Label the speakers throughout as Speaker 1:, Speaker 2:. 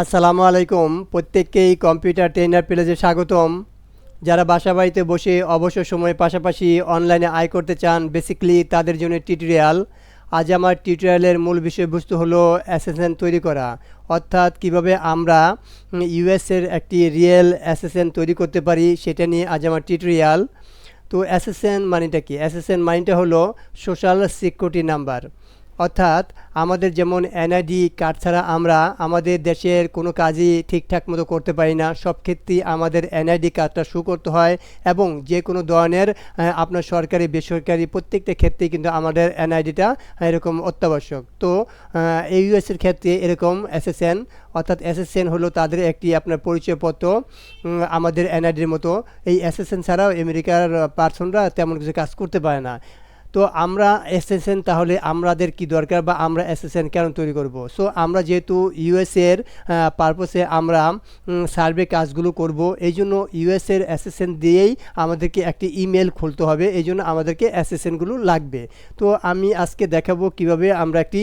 Speaker 1: আসসালামু আলাইকুম। প্রত্যেককেই কম্পিউটার ট্রেনার প্লেজে স্বাগতম। যারা বাসা বাড়িতে বসে অবসর সময়ের পাশাপাশি অনলাইনে আয় করতে চান, বেসিক্যালি তাদের জন্য টিউটোরিয়াল। আজ আমার টিউটোরিয়ালের মূল বিষয়বস্তু হলো অ্যাসেসেন তৈরি করা, অর্থাৎ কিভাবে আমরা ইউএসের একটি রিয়েল অ্যাসেসেন তৈরি করতে পারি, সেটা নিয়ে আজ আমার টিউটোরিয়াল। তো অ্যাসেসেন মানিটা কি? অ্যাসেসেন মানিটা হলো সোশ্যাল সিকিউরিটি নাম্বার। অর্থাৎ আমাদের যেমন এনআইডি কার্ড ছাড়া আমরা আমাদের দেশের কোনো কাজই ঠিকঠাক মতো করতে পারি না, সব ক্ষেত্রেই আমাদের এনআইডি কার্ডটা শো করতে হয়। এবং যে কোনো ধরনের আপনার সরকারি বেসরকারি প্রত্যেকটা ক্ষেত্রেই কিন্তু আমাদের এনআইডিটা এরকম অত্যাবশ্যক। তো এই ইউএসের ক্ষেত্রে এরকম এসএসএন, অর্থাৎ এসএসএন হলো তাদের একটি আপনার পরিচয়পত্র, আমাদের এনআইডির মতো। এই এসএসএন ছাড়াও আমেরিকার পার্সনরা তেমন কিছু কাজ করতে পারে না। তো আমরা এসএসএন, তাহলে আমাদের কি দরকার বা আমরা এসএসএন কেন তৈরি করব? সো আমরা যেহেতু ইউএসের পারপসে আমরা সার্ভে কাজগুলো করব, এই জন্য ইউএসের এসএসএন দিয়েই আমাদেরকে একটি ইমেল খুলতে হবে, এই জন্য আমাদেরকে এসএসএনগুলো লাগবে। তো আমি আজকে দেখাবো কিভাবে আমরা একটি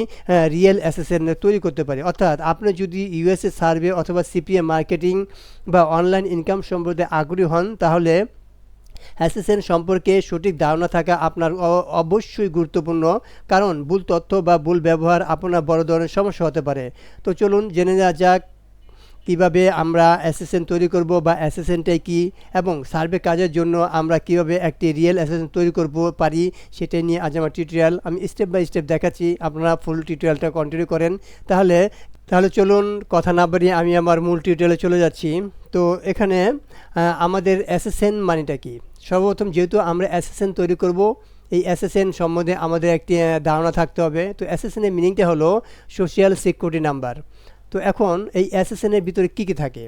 Speaker 1: রিয়েল এসএসএন তৈরি করতে পারি। অর্থাৎ আপনি যদি ইউএসএ সার্ভে অথবা সিপিএ মার্কেটিং বা অনলাইন ইনকাম সম্পর্কে আগ্রহী হন, তাহলে অ্যাসেসেন সম্পর্কে সঠিক ধারণা থাকা আপনার অবশ্যই গুরুত্বপূর্ণ, কারণ ভুল তথ্য বা ভুল ব্যবহার আপনার বড় ধরনের সমস্যা হতে পারে। তো চলুন জেনে নেওয়া যাক কিভাবে আমরা অ্যাসেসেন তৈরি করব বা অ্যাসেসেনটাই কি, এবং সার্ভে কাজের জন্য আমরা কিভাবে একটি রিয়েল অ্যাসেসেন তৈরি করব পারি, সেটাই নিয়ে আজ আমার টিউটোরিয়াল। আমি স্টেপ বাই স্টেপ দেখাচ্ছি, আপনারা ফুল টিউটোরিয়ালটা কন্টিনিউ করেন। তাহলে তাহলে চলুন কথা না বাড়িয়ে আমি আমার মূল টিউটোরিয়ালে চলে যাচ্ছি। তো এখানে আমাদের অ্যাসেসেন মানেটা কি? সর্বপ্রথম যেহেতু আমরা অ্যাসেসেন তৈরি করব, এই অ্যাসেসেন সম্বন্ধে আমাদের একটি ধারণা থাকতে হবে। তো অ্যাসেসেনের মিনিংটা হলো সোশ্যাল সিকিউরিটি নাম্বার। তো এখন এই অ্যাসেসেনের ভিতরে কী কী থাকে?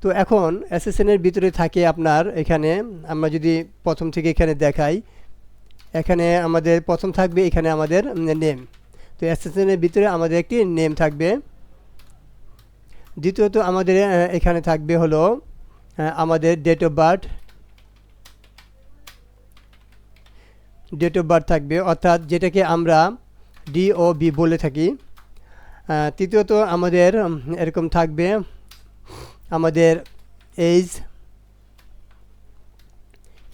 Speaker 1: তো এখন অ্যাসেসেনের ভিতরে থাকে আপনার, এখানে আমরা যদি প্রথম থেকে এখানে দেখাই, এখানে আমাদের প্রথম থাকবে এখানে আমাদের নেম। তো অ্যাসেসেনের ভিতরে আমাদের একটি নেম থাকবে। দ্বিতীয়ত আমাদের এখানে থাকবে হলো আমাদের ডেট অফ বার্থ থাকবে, অর্থাৎ যেটাকে আমরা ডিওবি বলে থাকি। তৃতীয়ত আমাদের এরকম থাকবে আমাদের এজ।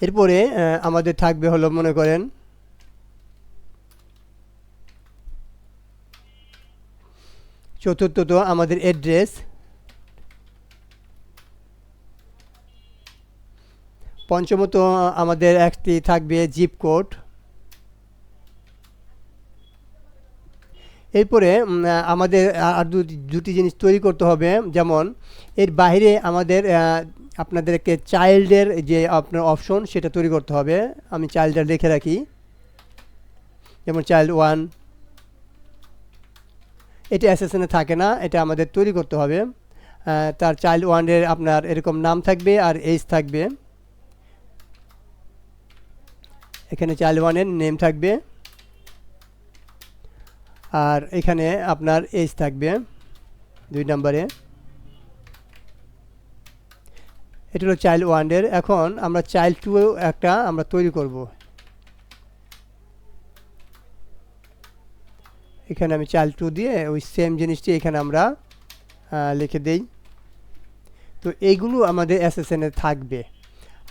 Speaker 1: এরপরে আমাদের থাকবে হলো মনে করেন চতুর্থত আমাদের অ্যাড্রেস। পঞ্চমত আমাদের একটি থাকবে জিপ কোড। এরপরে আমাদের আর দুটি জিনিস তৈরি করতে হবে, যেমন এর বাইরে আমাদের আপনাদেরকে চাইল্ডের যে আপনার অপশন সেটা তৈরি করতে হবে। আমি চাইল্ডের লিখে রাখি, যেমন চাইল্ড 1। এটা অ্যাসেসেনে থাকে না, এটা আমাদের তৈরি করতে হবে। তার চাইল্ড 1-এর আপনার এরকম নাম থাকবে আর এজ থাকবে। এখানে চাইল্ড 1-এর নেম থাকবে, আর এখানে আপনার এজ থাকবে 2 নম্বরে। এটা হলো চাইল্ড 1-এর। এখন আমরা চাইল্ড 2 একটা আমরা তৈরি করব। এখানে আমি চাইল্ড 2 দিয়ে ওই সেম জিনিসটি এখানে আমরা লিখে দেই। তো এইগুলো আমাদের অ্যাসেসেনে থাকবে,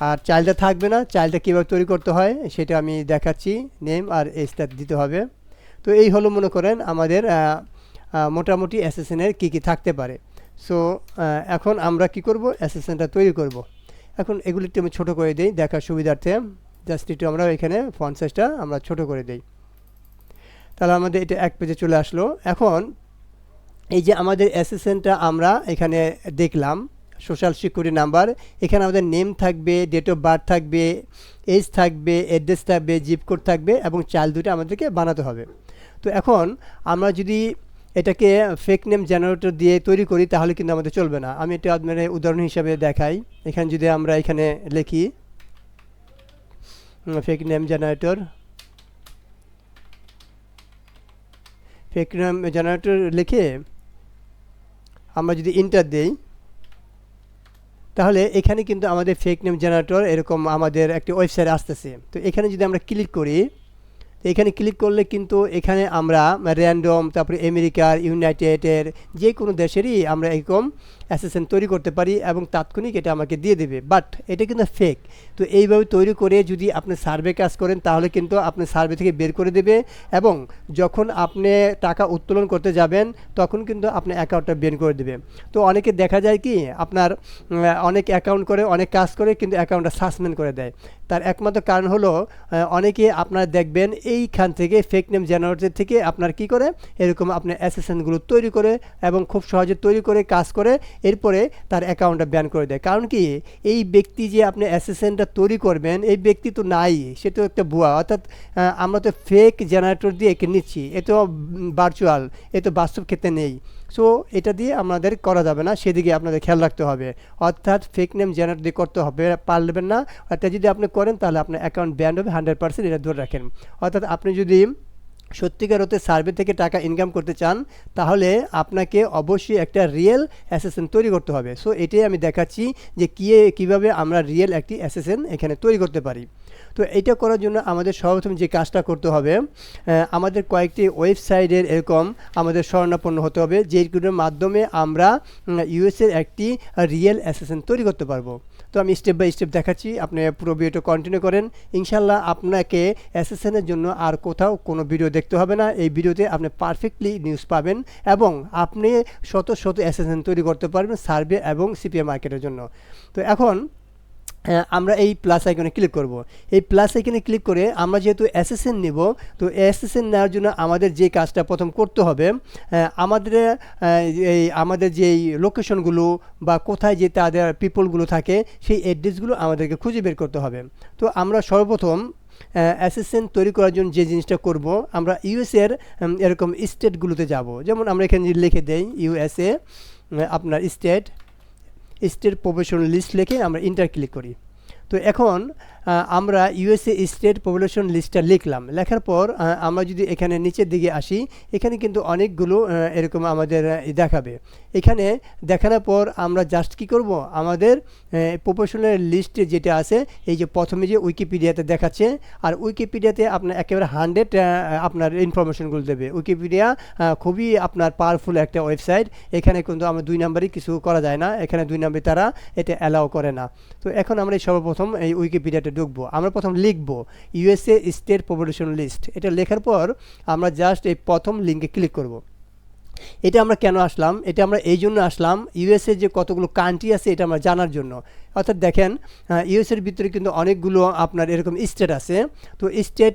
Speaker 1: আর চাইল্ডটা থাকবে না। চাইল্ডটা কীভাবে তৈরি করতে হয় সেটা আমি দেখাচ্ছি, নেম আর এজটা দিতে হবে। তো এই হলো মনে করেন আমাদের মোটামুটি অ্যাসেসেনের কী কী থাকতে পারে। সো এখন আমরা কি করব, অ্যাসেসেনটা তৈরি করব। এখন এগুলি একটু আমি ছোটো করে দিই দেখার সুবিধার্থে, জাস্ট একটু আমরা এখানে ফন্ট সাইজটা আমরা ছোটো করে দিই। তাহলে আমাদের এটা এক পেজে চলে আসলো। এখন এই যে আমাদের অ্যাসেসেনটা আমরা এখানে দেখলাম, সোশ্যাল সিকিউরিটি নাম্বার, এখানে আমাদের নেম থাকবে, ডেট অফ বার্থ থাকবে, এজ থাকবে, অ্যাড্রেস থাকবে, জিপ কোড থাকবে, এবং চাইল্ড দুটো আমাদেরকে বানাতে হবে। তো এখন আমরা যদি এটাকে ফেক নেম জেনারেটর দিয়ে তৈরি করি তাহলে কিন্তু আমাদের চলবে না। আমি এটা মানে উদাহরণ হিসাবে দেখাই। এখানে যদি আমরা এখানে লিখি ফেক নেম জেনারেটর, লিখে আমরা যদি ইন্টার দেই, তাহলে এখানে কিন্তু আমাদের ফেক নেম জেনারেটর এরকম আমাদের একটি ওয়েবসাইট আসতেছে। তো এখানে যদি আমরা ক্লিক করি, তো এখানে ক্লিক করলে কিন্তু এখানে আমরা র্যান্ডম, তারপরে আমেরিকার, ইউনাইটেডের যে কোনো দেশেরই আমরা এরকম অ্যাসেসেন্ট তৈরি করতে পারি এবং তাৎক্ষণিক এটা আমাকে দিয়ে দেবে। বাট এটা কিন্তু ফেক। তো এইভাবে তৈরি করে যদি আপনি সার্ভে কাজ করেন তাহলে কিন্তু আপনি সার্ভে থেকে বের করে দেবে, এবং যখন আপনি টাকা উত্তোলন করতে যাবেন তখন কিন্তু আপনার অ্যাকাউন্টটা বের করে দেবে। তো অনেকে দেখা যায় কি আপনার অনেক অ্যাকাউন্ট করে, অনেক কাজ করে, কিন্তু অ্যাকাউন্টটা সাসপেন্ড করে দেয়। তার একমাত্র কারণ হলো অনেকে আপনার দেখবেন এইখান থেকে ফেক নেম জেনারেটর থেকে আপনার কি করে এরকম আপনার অ্যাসেসেন্টগুলো তৈরি করে এবং খুব সহজে তৈরি করে কাজ করে, এরপরে তার অ্যাকাউন্টটা ব্যান করে দেয়। কারণ কি এই ব্যক্তি যে আপনি অ্যাসেসেন্টটা তৈরি করবেন এই ব্যক্তি তো নাই, সে তো একটা ভুয়া, অর্থাৎ আমরা তো ফেক জেনারেটর দিয়ে একে নিচ্ছি, এ তো ভার্চুয়াল, এ তো বাস্তব ক্ষেত্রে নেই। সো এটা দিয়ে আমাদের করা যাবে না, সেদিকে আপনাদের খেয়াল রাখতে হবে। অর্থাৎ ফেক নেম জেনারেট দিয়ে করতে হবে পারবেন না। এটা যদি আপনি করেন তাহলে আপনার অ্যাকাউন্ট ব্যান হবে 100%, এটা ধরে রাখেন। অর্থাৎ আপনি যদি সত্যিকার অর্থে সার্ভে থেকে টাকা ইনকাম করতে চান তাহলে আপনাকে অবশ্যই একটা রিয়েল অ্যাসেসেন্ট তৈরি করতে হবে। সো এটাই আমি দেখাচ্ছি যে কীভাবে আমরা রিয়েল একটি অ্যাসেসেন্ট এখানে তৈরি করতে পারি। তো এটা করার জন্য আমাদের সর্বপ্রথম যে কাজটা করতে হবে, আমাদের কয়েকটি ওয়েবসাইটের এরকম আমাদের শরণাপন্ন হতে হবে যেগুলোর মাধ্যমে আমরা ইউএসের একটি রিয়েল অ্যাসেসেন্ট তৈরি করতে পারবো। তো আমি স্টেপ বাই স্টেপ দেখাচ্ছি, আপনি পুরো ভিডিওটা কন্টিনিউ করেন। ইনশাল্লাহ আপনাকে অ্যাসেসেন্টের জন্য আর কোথাও কোনো ভিডিও দেখতে হবে না। এই ভিডিওতে আপনি পারফেক্টলি নিউজ পাবেন এবং আপনি শত শত অ্যাসেসেন্ট তৈরি করতে পারবেন সার্ভে এবং সিপিএ মার্কেটের জন্য। তো এখন আমরা এই প্লাস আইকনে ক্লিক করব। এই প্লাস আইকনে ক্লিক করে আমরা যেহেতু অ্যাসেসেন্ট নেব, তো অ্যাসেসেন্ট নেওয়ার জন্য আমাদের যে কাজটা প্রথম করতে হবে, আমাদের যেই লোকেশনগুলো বা কোথায় যে তাদের পিপলগুলো থাকে সেই অ্যাড্রেসগুলো আমাদেরকে খুঁজে বের করতে হবে। তো আমরা সর্বপ্রথম অ্যাসেসেন্ট তৈরি করার জন্য যে জিনিসটা করব, আমরা ইউএসএর এরকম স্টেটগুলোতে যাব। যেমন আমরা এখানে লিখে দেই ইউএসএ, আপনার স্টেট পপুলেশন লিস্ট লিখে আমরা ইন্টার ক্লিক করি। তো এখন আমরা ইউএসএ স্টেট পপুলেশন লিস্টটা লিখলাম। লেখার পর আমরা যদি এখানে নিচের দিকে আসি, এখানে কিন্তু অনেকগুলো এরকম আমাদের দেখাবে। এখানে দেখানোর পর আমরা জাস্ট কী করব, আমাদের পপুলেশনের লিস্টে যেটা আছে, এই যে প্রথমে যে উইকিপিডিয়াতে দেখাচ্ছে, আর উইকিপিডিয়াতে আপনার একেবারে 100 আপনার ইনফরমেশনগুলো দেবে। উইকিপিডিয়া খুবই আপনার পাওয়ারফুল একটা ওয়েবসাইট। এখানে কিন্তু আমরা 2 নম্বরই কিছু করা যায় না, এখানে 2 নম্বরে তারা এটা অ্যালাউ করে না। তো এখন আমরা সর্বপ্রথম এই উইকিপিডিয়াতে ঢুকবো। আমরা প্রথম লিখব ইউএসএ স্টেট পপুলেশন লিস্ট। এটা লেখার পর আমরা জাস্ট এই প্রথম লিঙ্কে ক্লিক করব। এটা আমরা কেন আসলাম, এটা আমরা এই জন্য আসলাম ইউএসএ যে কতগুলো কান্ট্রি আছে এটা আমরা জানার জন্য। অর্থাৎ দেখেন ইউএসএর ভিতরে কিন্তু অনেকগুলো আপনার এরকম স্টেট আছে। তো স্টেট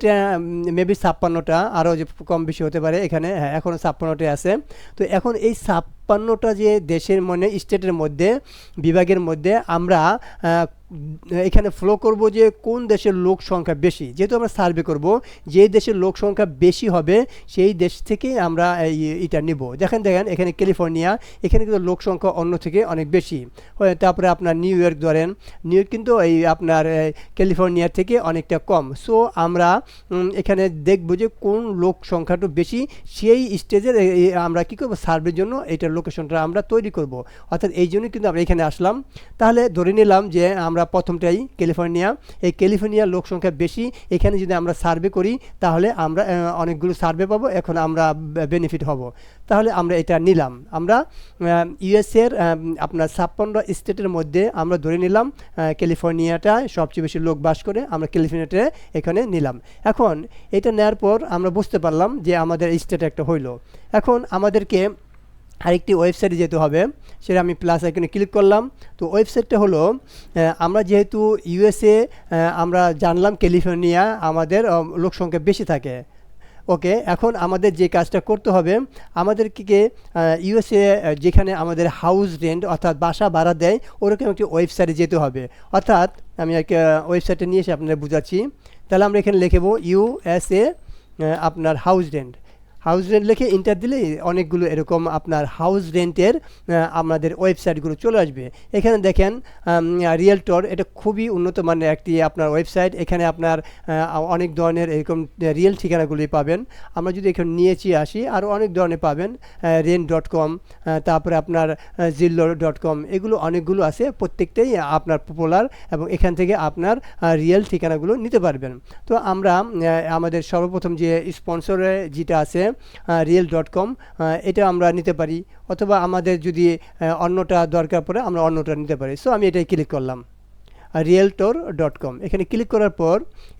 Speaker 1: মেবি 56টা, আরও যে কম বেশি হতে পারে, এখানে এখনও 56টাই আছে। তো এখন এই 56টা যে দেশের স্টেটের মধ্যে, বিভাগের মধ্যে আমরা এখানে ফলো করব যে কোন দেশের লোক সংখ্যা বেশি। যেহেতু আমরা সার্ভে করব, যে দেশের লোক সংখ্যা বেশি হবে সেই দেশ থেকে আমরা এটা নিব। দেখেন এখানে ক্যালিফোর্নিয়া, এখানে কিন্তু লোক সংখ্যা অন্য থেকে অনেক বেশি। তারপরে আপনার নিউ ইয়র্ক ধরেন, নিউ ইয়র্ক কিন্তু এই আপনার ক্যালিফোর্নিয়া থেকে অনেকটা কম। সো আমরা এখানে দেখব যে কোন লোক সংখ্যাটা বেশি, সেই স্টেজের আমরা কী করবো, সার্ভের জন্য এইটার লোকেশনটা আমরা তৈরি করব। অর্থাৎ এই জন্য কিন্তু আমরা এখানে আসলাম। তাহলে ধরে নিলাম যে আমরা প্রথমটাই ক্যালিফোর্নিয়া, এই ক্যালিফোর্নিয়ার লোক সংখ্যা বেশি, এখানে যদি আমরা সার্ভে করি তাহলে আমরা অনেকগুলো সার্ভে পাবো, এখন আমরা বেনিফিট হব। তাহলে আমরা এটা নিলাম। আমরা ইউএসএর আপনার 56 স্টেটের মধ্যে আমরা ধরে নিলাম ক্যালিফোর্নিয়াটা সবচেয়ে বেশি লোক বাস করে, আমরা ক্যালিফোর্নিয়াটা এখানে নিলাম। এখন এটা নেওয়ার পর আমরা বুঝতে পারলাম যে আমাদের স্টেট একটা হইলো। এখন আমাদেরকে আরেকটি ওয়েবসাইটে যেতে হবে, সেটা আমি প্লাস আইকনে ক্লিক করলাম। তো ওয়েবসাইটটা হলো, আমরা যেহেতু ইউএসএ আমরা জানলাম ক্যালিফোর্নিয়া আমাদের লোক সংখ্যা বেশি থাকে। ওকে, এখন আমাদের যে কাজটা করতে হবে, আমাদেরকে ইউএসএ যেখানে আমাদের হাউস রেন্ট অর্থাৎ বাসা ভাড়া দেয় ওরকম একটি ওয়েবসাইটে যেতে হবে। অর্থাৎ আমি একটা ওয়েবসাইটে নিয়ে এসে আপনাদের বুঝাচ্ছি। তাহলে আমরা এখানে লিখব ইউএসএ আপনার হাউস রেন্ট। হাউস রেন্ট লিখে ইন্টার দিলে অনেকগুলো এরকম আপনার হাউস রেন্টের আমাদের ওয়েবসাইটগুলো চলে আসবে। এখানে দেখেন রিয়েলটর, এটা খুবই উন্নত মানের একটি আপনার ওয়েবসাইট। এখানে আপনার অনেক ধরনের এরকম রিয়েল ঠিকানাগুলি পাবেন। আমরা যদি এখানে নিয়েছি আসি, আরও অনেক ধরনের পাবেন, রেন্ট.com, তারপরে আপনার জিল্লো.com, এগুলো অনেকগুলো আছে, প্রত্যেকটাই আপনার পপুলার এবং এখান থেকে আপনার রিয়েল ঠিকানাগুলো নিতে পারবেন। তো আমরা আমাদের সর্বপ্রথম যে স্পন্সরে যেটা আছে রিয়েল.com, এটা আমরা নিতে পারি, অথবা আমাদের যদি অন্যটা দরকার পড়ে আমরা অন্যটা নিতে পারি। সো আমি এটাই ক্লিক করলাম, realtor.com। এখানে ক্লিক করার পর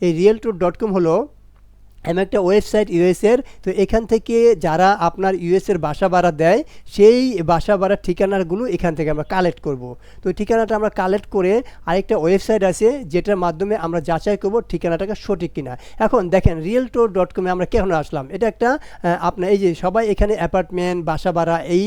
Speaker 1: এই realtor.com হলো এমন একটা ওয়েবসাইট ইউএসের। তো এখান থেকে যারা আপনার ইউএসের বাসা ভাড়া দেয়, সেই বাসা ভাড়ার ঠিকানাগুলো এখান থেকে আমরা কালেক্ট করব। তো ঠিকানাটা আমরা কালেক্ট করে আরেকটা ওয়েবসাইট আছে যেটার মাধ্যমে আমরা যাচাই করব ঠিকানাটাকে সঠিক কিনা। এখন দেখেন realtor.com আমরা কেন আসলাম, এটা একটা আপনার এই যে সবাই এখানে অ্যাপার্টমেন্ট, বাসা ভাড়া, এই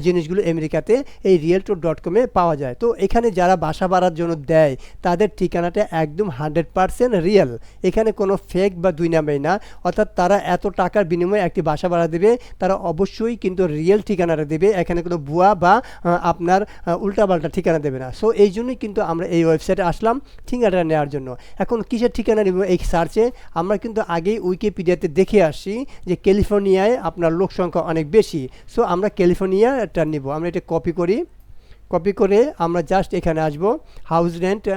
Speaker 1: জিনিসগুলো আমেরিকাতে এই realtor.com পাওয়া যায়। তো এখানে যারা বাসা ভাড়ার জন্য দেয় তাদের ঠিকানাটা একদম 100% রিয়েল, এখানে কোনো ফেক বা দুই নামেই না। অর্থাৎ তারা এত টাকার বিনিময়ে একটি বাসা ভাড়া দেবে, তারা অবশ্যই কিন্তু রিয়েল ঠিকানাটা দেবে, এখানে কোনো ভুয়া বা আপনার উল্টাপাল্টা ঠিকানা দেবে না। সো এই জন্যই কিন্তু আমরা এই ওয়েবসাইটে আসলাম ঠিকানাটা নেওয়ার জন্য। এখন কিসের ঠিকানা নেব এই সার্চে, আমরা কিন্তু আগেই উইকিপিডিয়াতে দেখে আসছি যে ক্যালিফোর্নিয়ায় আপনার লোক সংখ্যা অনেক বেশি। সো আমরা ক্যালিফোর্নিয়াটা নিব। আমরা এটা কপি করি, কপি করে আমরা জাস্ট এখানে আসব, হাউস রেন্ট,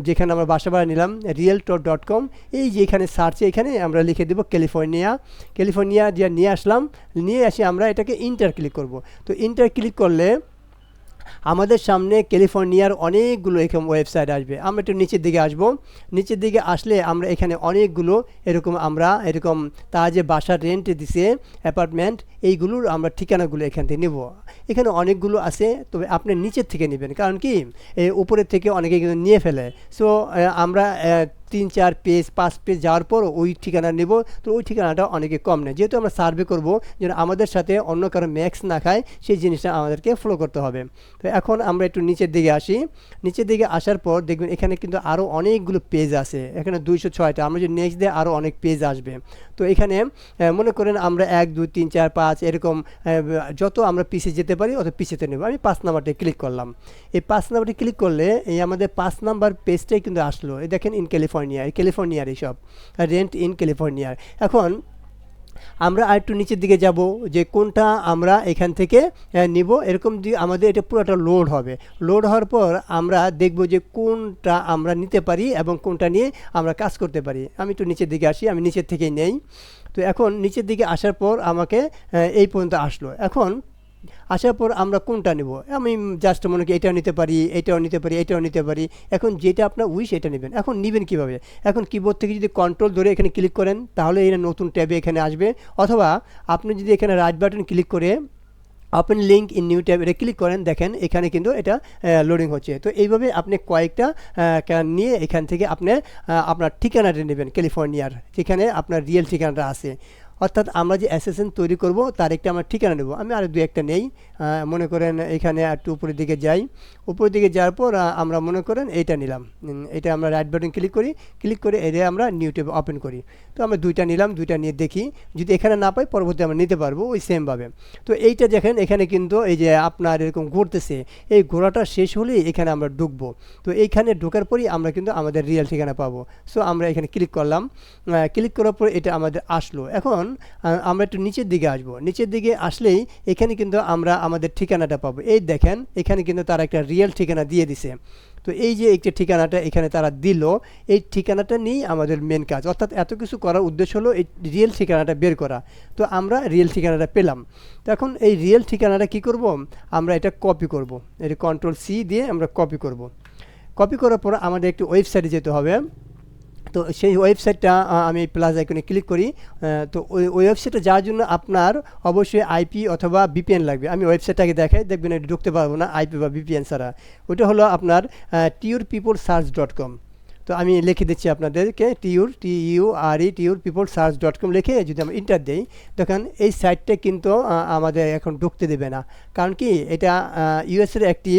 Speaker 1: যেখানে আমরা বাসা ভাড়া নিলাম realtor.com, এই যে এখানে সার্চে এখানে আমরা লিখে দেবো ক্যালিফোর্নিয়া দিয়ে নিয়ে আসলাম। নিয়ে আসি আমরা এটাকে ইন্টার ক্লিক করব। তো ইন্টার ক্লিক করলে আমাদের সামনে ক্যালিফোর্নিয়ার অনেকগুলো এরকম ওয়েবসাইট আসবে। আমরা একটু নিচের দিকে আসব। নিচের দিকে আসলে আমরা এখানে অনেকগুলো এরকম তারা যে বাসা রেন্ট দিছে অ্যাপার্টমেন্ট, এইগুলোর আমরা ঠিকানাগুলো এখান থেকে নেব। এখানে অনেকগুলো আছে, তবে আপনি নিচের থেকে নেবেন, কারণ কি উপরের থেকে অনেকে কিন্তু নিয়ে ফেলে। সো আমরা 3-4 পেজ 5 পেজ যাওয়ার পর ওই ঠিকানা নেব। তো ওই ঠিকানাটা অনেকে কম নেয়, যেহেতু আমরা সার্ভে করব যেন আমাদের সাথে অন্য কারো ম্যাক্স না খায়, সেই জিনিসটা আমাদেরকে ফলো করতে হবে। তো এখন আমরা একটু নিচের দিকে আসি। নিচের দিকে আসার পর দেখবেন এখানে কিন্তু আরও অনেকগুলো পেজ আছে, এখানে 206টা। আমরা যদি নেক্সট দিয়ে আরও অনেক পেজ আসবে। তো এখানে মনে করেন আমরা 1 2 3 4 5 এরকম যত আমরা পিছিয়ে যেতে পারি অত পিছিয়েতে নেব। আমি 5 নাম্বারটা ক্লিক করলাম। এই 5 নাম্বারটি ক্লিক করলে এই আমাদের 5 নাম্বার পেজটাই কিন্তু আসলো। এই দেখেন ইন ক্যালিফোর্নিয়ার এইসব রেন্ট ইন ক্যালিফোর্নিয়ার। এখন আমরা আরেকটু নিচের দিকে যাব যে কোনটা আমরা এখান থেকে নিব। এরকম আমাদের এটা পুরোটা লোড হবে। লোড হওয়ার পর আমরা দেখব যে কোনটা আমরা নিতে পারি এবং কোনটা নিয়ে আমরা কাজ করতে পারি। আমি একটু নিচের দিকে আসি, আমি নিচের থেকেই নেই। তো এখন নিচের দিকে আসার পর আমাকে এই পর্যন্ত আসলো। এখন আসার পর আমরা কোনটা নেব, আমি জাস্ট মনে করি এটাও নিতে পারি, এটাও নিতে পারি, এটাও নিতে পারি। এখন যেটা আপনার উইশ এটা নেবেন। এখন নেবেন কীভাবে, এখন কিবোর্ড থেকে যদি কন্ট্রোল ধরে এখানে ক্লিক করেন তাহলে এটা নতুন ট্যাবে এখানে আসবে, অথবা আপনি যদি এখানে রাইট বাটন ক্লিক করে open link in new tab এটা ক্লিক করেন, দেখেন এখানে কিন্তু এটা লোডিং হচ্ছে। তো এইভাবে আপনি কয়েকটা নিয়ে এখান থেকে আপনি আপনার ঠিকানাটা নেবেন ক্যালিফোর্নিয়ার, যেখানে আপনার রিয়েল ঠিকানাটা আছে। অর্থাৎ আমরা যে অ্যাসেসেন্ট তৈরি করব তার একটা আমরা ঠিকানা নেব। আমি আরও 2-1টা নেই। মনে করেন এখানে একটু উপরের দিকে যাই। উপরের দিকে যাওয়ার পর আমরা মনে করেন এইটা নিলাম। এটা আমরা রাইট বাটন ক্লিক করি, ক্লিক করে এটা আমরা নিউ ট্যাব ওপেন করি। তো আমরা 2টা নিলাম, 2টা নিয়ে দেখি যদি এখানে না পাই পরবর্তী আমরা নিতে পারবো ওই সেমভাবে। তো এইটা দেখেন এখানে কিন্তু এই যে আপনার এরকম ঘুরতেছে, এই ঘোরাটা শেষ হলেই এখানে আমরা ঢুকবো। তো এইখানে ঢোকার পরই আমরা কিন্তু আমাদের রিয়েল ঠিকানা পাবো। সো আমরা এখানে ক্লিক করলাম, ক্লিক করার পর এটা আমাদের আসলো। এখন আমরা একটু নিচের দিকে আসবো। নিচের দিকে আসলেই এখানে কিন্তু আমরা আমাদের ঠিকানাটা পাবো। এই দেখেন এখানে কিন্তু তারা একটা রিয়েল ঠিকানা দিয়ে দিছে। তো এই যে একটা ঠিকানাটা এখানে তারা দিল, এই ঠিকানাটা নিয়েই আমাদের মেন কাজ। অর্থাৎ এত কিছু করার উদ্দেশ্য হলো এই রিয়েল ঠিকানাটা বের করা। তো আমরা রিয়েল ঠিকানাটা পেলাম। তো এখন এই রিয়েল ঠিকানাটা কি করব, আমরা এটা কপি করব। এটা Ctrl+C দিয়ে আমরা কপি করব। কপি করার পর আমাদের একটি ওয়েবসাইটে যেতে হবে। তো সেই ওয়েবসাইটটা আমি প্লাস আইকনে ক্লিক করি। তো ওই ওয়েবসাইটে যাওয়ার জন্য আপনার অবশ্যই আইপি অথবা ভিপিএন লাগবে। আমি ওয়েবসাইটটাকে দেখাই, দেখবেন এটা ঢুকতে পারবো না আইপি বা ভিপিএন ছাড়া। ওইটা হলো আপনার TurPeopleSearch.com। তো আমি লিখে দিচ্ছি আপনাদেরকে TURPeopleSearch.com লিখে যদি আমরা ইন্টার দিই, দেখেন এই সাইটটা কিন্তু আমাদের এখন ঢুকতে দেবে না। কারণ কি, এটা ইউএসের একটি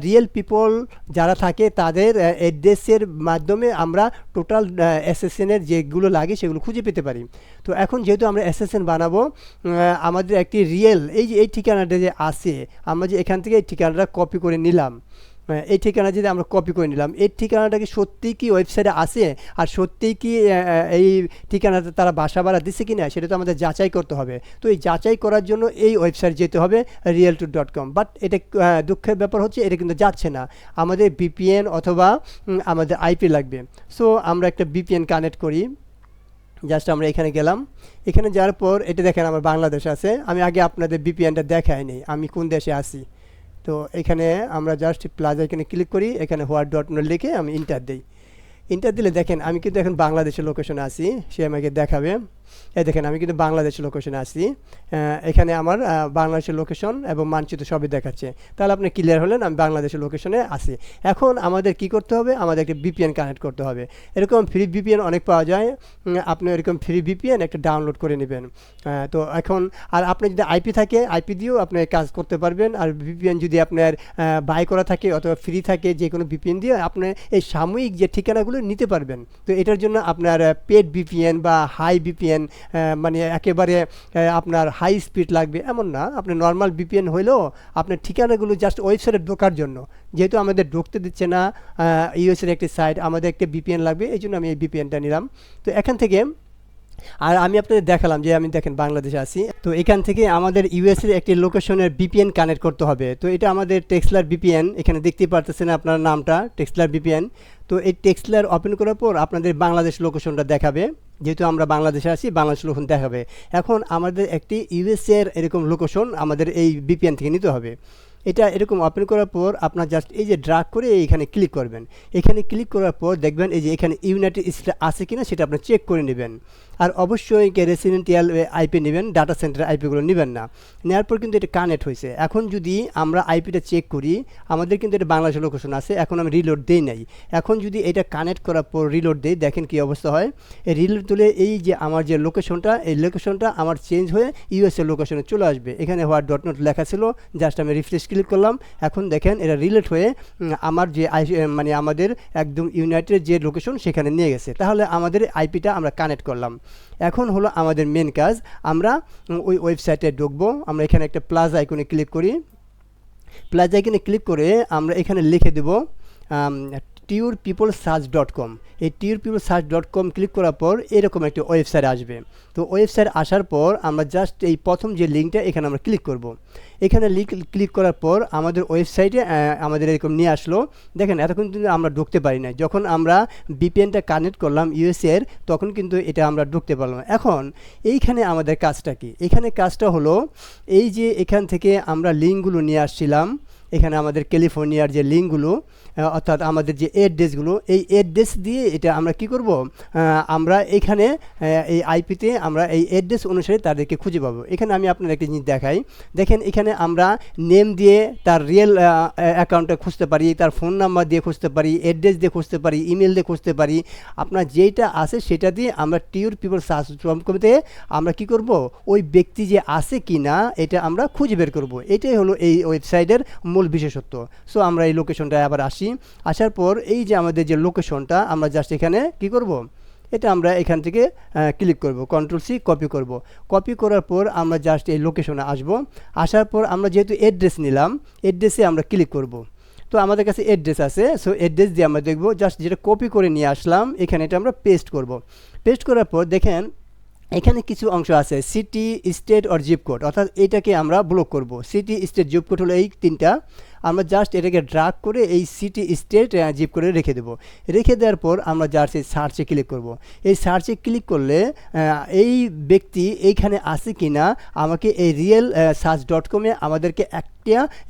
Speaker 1: রিয়েল পিপল যারা থাকে তাদের অ্যাড্রেসের মাধ্যমে আমরা টোটাল অ্যাসেসিনের যেগুলো লাগে সেগুলো খুঁজে পেতে পারি। তো এখন যেহেতু আমরা অ্যাসেসিন বানাবো, আমাদের একটি রিয়েল এই ঠিকানাটা যে আছে, আমরা যে এখান থেকে এই ঠিকানাটা কপি করে নিলাম, এই ঠিকানা যদি আমরা কপি করে নিলাম, এই ঠিকানাটা কি সত্যিই কি ওয়েবসাইটে আসে আর সত্যিই কি এই ঠিকানাতে তারা বাসা ভাড়া দিচ্ছে কি না সেটা তো আমাদের যাচাই করতে হবে। তো এই যাচাই করার জন্য এই ওয়েবসাইট যেতে হবে realtor.com। বাট এটা দুঃখের ব্যাপার হচ্ছে এটা কিন্তু যাচ্ছে না, আমাদের VPN অথবা আমাদের IP লাগবে। সো আমরা একটা VPN কানেক্ট করি। জাস্ট আমরা এখানে গেলাম, এখানে যাওয়ার পর এটা দেখেন আমার বাংলাদেশ আছে। আমি আগে আপনাদের VPNটা দেখাইনি আমি কোন দেশে আছি। তো এখানে আমরা জাস্ট প্লাস এখানে ক্লিক করি, এখানে হোয়াট.net লিখে আমি ইন্টার দিই। ইন্টার দিলে দেখেন আমি কিন্তু এখন বাংলাদেশের লোকেশনে আছি, সে আমাকে দেখাবে। এই দেখেন আমি কিন্তু বাংলাদেশের লোকেশনে আছি, এখানে আমার বাংলাদেশের লোকেশন এবং মানচিত্র সবই দেখাচ্ছে। তাহলে আপনি ক্লিয়ার হলেন আমি বাংলাদেশের লোকেশনে আছি। এখন আমাদের কি করতে হবে, আমাদের একটা VPN কানেক্ট করতে হবে। এরকম ফ্রি VPN অনেক পাওয়া যায়, আপনি এরকম ফ্রি VPN একটা ডাউনলোড করে নেবেন। তো এখন আর আপনি যদি IP থাকে IP দিয়েও আপনি কাজ করতে পারবেন। আর VPN যদি আপনার বাই করা থাকে অথবা ফ্রি থাকে, যে কোনো VPN দিয়ে আপনি এই সাময়িক যে ঠিকানাগুলো নিতে পারবেন। তো এটার জন্য আপনার পেড VPN বা হাই VPN, মানে একেবারে আপনার হাই স্পিড লাগবে এমন না, আপনি নর্মাল VPN হইলেও আপনার ঠিকানাগুলো জাস্ট ওয়েবসাইটে ঢোকার জন্য, যেহেতু আমাদের ঢুকতে দিচ্ছে না ইউএসের একটি সাইট, আমাদের একটা VPN লাগবে, এই জন্য আমি এই VPNটা নিলাম। তো এখান থেকে আর আমি আপনাদের দেখালাম যে আমি দেখেন বাংলাদেশে আছি। তো এখান থেকে আমাদের ইউএসের একটি লোকেশনের VPN কানেক্ট করতে হবে। তো এটা আমাদের টেক্সলার VPN, এখানে দেখতেই পারতেছেন আপনার নামটা টেক্সলার VPN। তো এই টেক্সলার ওপেন করার পর আপনাদের বাংলাদেশ লোকেশনটা দেখাবে, যেহেতু আমরা বাংলাদেশে আছি বাংলাদেশ লোকেশন দেখাবে। এখন আমাদের একটি ইউএসের এরকম লোকেশন আমাদের এই VPN থেকে নিতে হবে। এটা এরকম ওপেন করার পর আপনার জাস্ট এই যে ড্রাগ করে এইখানে ক্লিক করবেন। এখানে ক্লিক করার পর দেখবেন এই যে এখানে ইউনাইটেড স্টেট আছে কিনা সেটা আপনি চেক করে নেবেন। আর অবশ্যই রেসিডেন্টিয়াল IP নেবেন, ডাটা সেন্টার IPগুলো নেবেন না। নেওয়ার পর কিন্তু এটা কানেক্ট হয়েছে। এখন যদি আমরা IPটা চেক করি, আমাদের কিন্তু এটা বাংলাদেশের লোকেশন আছে, এখন আমি রিলোড দেই নাই। এখন যদি এটা কানেক্ট করার পর রিলোড দেই, দেখেন কি অবস্থা হয়। এই রিলোড তুলে এই যে আমার যে লোকেশনটা, এই লোকেশনটা আমার চেঞ্জ হয়ে ইউএসএর লোকেশনে চলে আসবে। এখানে হোয়াট.net লেখা ছিল, জাস্ট আমি রিফ্রেশ ক্লিক করলাম। এখন দেখেন এটা রিলেট হয়ে আমার যে মানে আমাদের একদম ইউনাইটেড যে লোকেশন সেখানে নিয়ে গেছে। তাহলে আমাদের IPটা আমরা কানেক্ট করলাম। এখন হলো আমাদের মেন কাজ, আমরা ওই ওয়েবসাইটে ঢুকবো। আমরা এখানে একটা প্লাস আইকনে ক্লিক করি, প্লাস আইকনে ক্লিক করে আমরা এখানে লিখে দেব TURPeopleSearch.com। এই TURPeopleSearch.com ক্লিক করার পর এরকম একটা ওয়েবসাইট আসবে। তো ওয়েবসাইট আসার পর আমরা জাস্ট এই প্রথম যে লিঙ্কটা এখানে আমরা ক্লিক করব। এখানে ক্লিক করার পর আমাদের ওয়েবসাইটে আমাদের এরকম নিয়ে আসলো। দেখেন এতক্ষণ কিন্তু আমরা ঢুকতে পারি না, যখন আমরা VPNটা কানেক্ট করলাম ইউএসএর তখন কিন্তু এটা আমরা ঢুকতে পারলাম। এখন এইখানে আমাদের কাজটা কি, এখানে কাজটা হলো এই যে এখান থেকে আমরা লিঙ্কগুলো নিয়ে আসছিলাম, এখানে আমাদের ক্যালিফোর্নিয়ার যে লিঙ্কগুলো অর্থাৎ আমাদের যে অ্যাড্রেসগুলো, এই অ্যাড্রেস দিয়ে এটা আমরা কি করব, আমরা এখানে এই IPতে আমরা এই অ্যাড্রেস অনুসারে তাদেরকে খুঁজে পাবো। এখানে আমি আপনার একটা জিনিস দেখাই, দেখেন এখানে আমরা নেম দিয়ে তার রিয়েল অ্যাকাউন্টে খুঁজতে পারি, তার ফোন নাম্বার দিয়ে খুঁজতে পারি, অ্যাড্রেস দিয়ে খুঁজতে পারি, ইমেল দিয়ে খুঁজতে পারি। আপনার যেইটা আছে সেটা দিয়ে আমরা TURPeopleSearch.com-তে আমরা কি করব, ওই ব্যক্তি যে আছে কি না এটা আমরা খুঁজে বের করব। এটাই হলো এই ওয়েবসাইটের মূল বিশেষত্ব। সো আমরা এই লোকেশনটায় আবার আসি, আসার পর এই যে আমাদের যে লোকেশনটা আমরা জাস্ট এখানে কি করব, এটা আমরা এখান থেকে ক্লিক করব, Ctrl+C কপি করব। কপি করার পর আমরা জাস্ট এই লোকেশনে আসব। আসার পর আমরা যেহেতু অ্যাড্রেস নিলাম, অ্যাড্রেসে আমরা ক্লিক করব। তো আমাদের কাছে অ্যাড্রেস আছে, সো অ্যাড্রেস দিয়ে আমরা দেখব, জাস্ট যেটা কপি করে নিয়ে আসলাম এখানে এটা আমরা পেস্ট করব। পেস্ট করার পর দেখেন এখানে কিছু অংশ আছে সিটি, স্টেট আর জিপ কোড, অর্থাৎ এটাকে আমরা ব্লক করব। সিটি, স্টেট, জিপ কোড হলো এই তিনটা। আমরা জাস্ট এটাকে ড্রাগ করে এই সিটি, স্টেট, জিপ কোডে রেখে দেবো। রেখে দেওয়ার পর আমরা জাস্ট এই সার্চে ক্লিক করব। এই সার্চে ক্লিক করলে এই ব্যক্তি এইখানে আছে কি না আমাকে এই রিয়েল সার্চ.com-এ আমাদেরকে একটা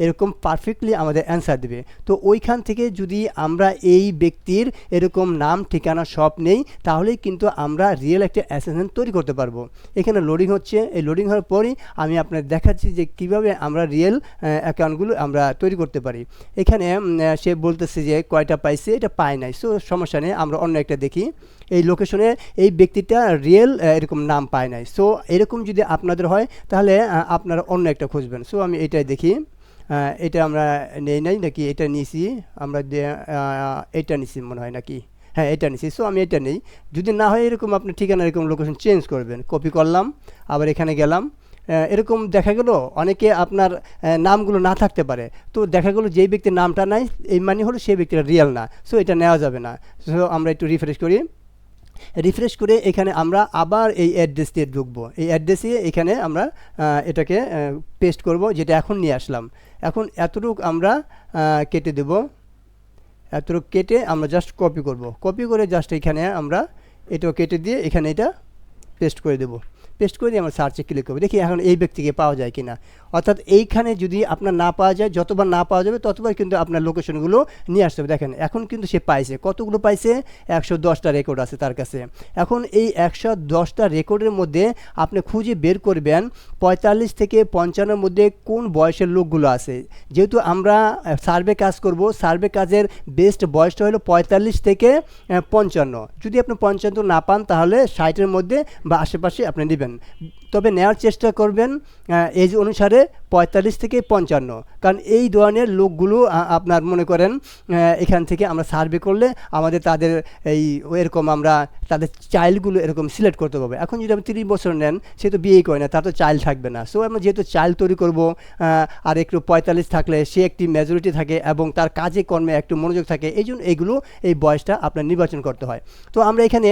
Speaker 1: এরকম পারফেক্টলি আমাদের অ্যান্সার দেবে। তো ওইখান থেকে যদি আমরা এই ব্যক্তির এরকম নাম ঠিকানা সব নেই, তাহলেই কিন্তু আমরা রিয়েল একটা অ্যাসেসমেন্ট তৈরি করতে পারবো। এখানে লোডিং হচ্ছে, এই লোডিং হওয়ার পরই আমি আপনাদের দেখাচ্ছি যে কীভাবে আমরা রিয়েল অ্যাকাউন্টগুলো আমরা তৈরি করতে পারি। এখানে সে বলতেছে যে কয়টা পাইছে, এটা পায় নাই। সো সমস্যা নেই, আমরা অন্য একটা দেখি। এই লোকেশনে এই ব্যক্তিটা রিয়েল এরকম নাম পায় নাই। সো এরকম যদি আপনাদের হয় তাহলে আপনারা অন্য একটা খুঁজবেন। সো আমি এটাই দেখি। এটা আমরা নেই নাই নাকি, এটা নিয়েছি আমরা, এটা নিছি মনে হয় নাকি, হ্যাঁ এটা নিছি। সো আমি এটা নেই। যদি না হয় এরকম আপনি ঠিকানা এরকম লোকেশন চেঞ্জ করবেন, কপি করলাম, আবার এখানে গেলাম। এরকম দেখা গেল অনেকে আপনার নামগুলো না থাকতে পারে। তো দেখা গেলো যেই ব্যক্তির নামটা নাই এই মানে হলো সেই ব্যক্তিটা রিয়েল না। সো এটা নেওয়া যাবে না। সো আমরা একটু রিফ্রেশ করি। রিফ্রেশ করে এখানে আমরা আবার এই অ্যাড্রেস দিয়ে ঢুকবো। এই অ্যাড্রেসে এখানে আমরা এটাকে পেস্ট করব, যেটা এখন নিয়ে আসলাম। এখন এতটুকু আমরা কেটে দেব, এতটুকু কেটে আমরা জাস্ট কপি করব। কপি করে জাস্ট এখানে আমরা এটাও কেটে দিয়ে এখানে এটা পেস্ট করে দেবো। পেস্ট করে দিয়ে আমরা সার্চে ক্লিক করবো, দেখি এখন এই ব্যক্তিকে পাওয়া যায় কিনা। অর্থাৎ এইখানে যদি আপনার না পাওয়া যায়, যতবার না পাওয়া যাবে ততবার কিন্তু আপনার লোকেশনগুলো নিয়ে আসতে হবে। দেখেন এখন কিন্তু সে পাইছে, কতগুলো পাইছে, 110টা রেকর্ড আছে তার কাছে। এখন এই 110টা রেকর্ডের মধ্যে আপনি খুঁজে বের করবেন 45 থেকে 55 মধ্যে কোন বয়সের লোকগুলো আছে। যেহেতু আমরা সার্ভে কাজ করব, সার্ভে কাজের বেস্ট বয়সটা হলো 45 থেকে 55। যদি আপনি 55 না পান তাহলে 60-এর মধ্যে বা আশেপাশে আপনি নেবেন। তবে নেওয়ার চেষ্টা করবেন এজ অনুসারে 45 থেকে 55, কারণ এই ধরনের লোকগুলো আপনার মনে করেন এখান থেকে আমরা সার্ভে করলে আমাদের তাদের এই এরকম আমরা তাদের চাইল্ডগুলো এরকম সিলেক্ট করতে পারবো। এখন যদি আপনি 30 বছর নেন, সে তো বিয়েই করে না, তার তো চাইল্ড থাকবে না। সো আমরা যেহেতু চাইল্ড তৈরি করব, আর একটু 45 থাকলে সে একটি মেজরিটি থাকে এবং তার কাজে কর্মে একটু মনোযোগ থাকে, এই জন্য এইগুলো এই বয়সটা আপনার নির্বাচন করতে হয়। তো আমরা এখানে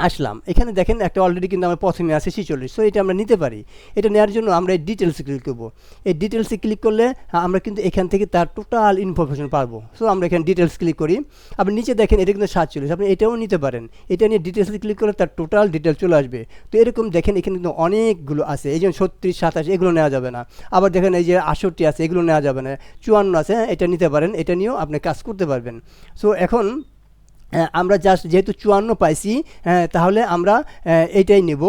Speaker 1: আসলাম, এখানে দেখেন একটা অলরেডি কিন্তু আমার প্রথমে আছে 46। সো এটা আমরা নিতে পারি। এটা নেওয়ার জন্য আমরা এই ডিটেলসে ক্লিক করবো। এই ডিটেলসে ক্লিক করলে আমরা কিন্তু এখান থেকে তার টোটাল ইনফরমেশন পাবো। সো আমরা এখানে ডিটেলস ক্লিক করি। আপনি নিচে দেখেন এটা কিন্তু 47, আপনি এটাও নিতে পারেন। এটা নিয়ে ডিটেলসে ক্লিক করলে তার টোটাল ডিটেলস চলে আসবে। তো এরকম দেখেন এখানে কিন্তু অনেকগুলো আছে, এই যেমন 36, 27 এগুলো নেওয়া যাবে না। আবার দেখেন এই যে 68 আছে, এগুলো নেওয়া যাবে না। 54 আছে, এটা নিতে পারেন, এটা নিয়েও আপনি কাজ করতে পারবেন। সো এখন আমরা জাস্ট যেহেতু 54 পাইছি, তাহলে আমরা এইটাই নেব।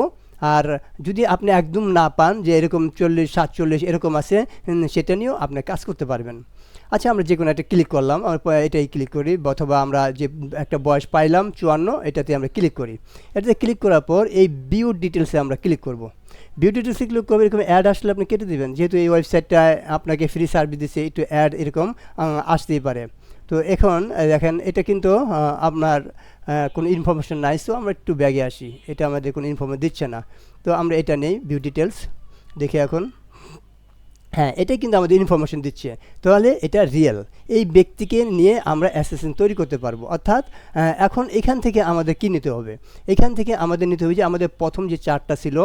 Speaker 1: আর যদি আপনি একদম না পান যে এরকম 40, 47 এরকম আছে, সেটা নিয়েও আপনি কাজ করতে পারবেন। আচ্ছা, আমরা যে কোনো একটা ক্লিক করলাম, এটাই ক্লিক করি, অথবা আমরা যে একটা বয়স পাইলাম 54, এটাতে আমরা ক্লিক করি। এটাতে ক্লিক করার পর এই ভিউ ডিটেলসে আমরা ক্লিক করব। ভিউ ডিটেলসে ক্লিক করবে, এরকম অ্যাড আসলে আপনি কেটে দেবেন। যেহেতু এই ওয়েবসাইটটা আপনাকে ফ্রি সার্ভিস দিচ্ছে, একটু অ্যাড এরকম আসতেই পারে। তো এখন দেখেন এটা কিন্তু আপনার কোনো ইনফরমেশন নাই। সো আমরা একটু ব্যাগে আসি, এটা আমাদের কোনো ইনফরমেশন দিচ্ছে না। তো আমরা এটা নেই, ভিউ ডিটেলস দেখি এখন। হ্যাঁ, এটাই কিন্তু আমাদের ইনফরমেশন দিচ্ছে, তাহলে এটা রিয়েল। এই ব্যক্তিকে নিয়ে আমরা অ্যাসেসিন তৈরি করতে পারবো। অর্থাৎ এখন এখান থেকে আমাদের কী নিতে হবে, এখান থেকে আমাদের নিতে হবে যে আমাদের প্রথম যে চার্টটা ছিল,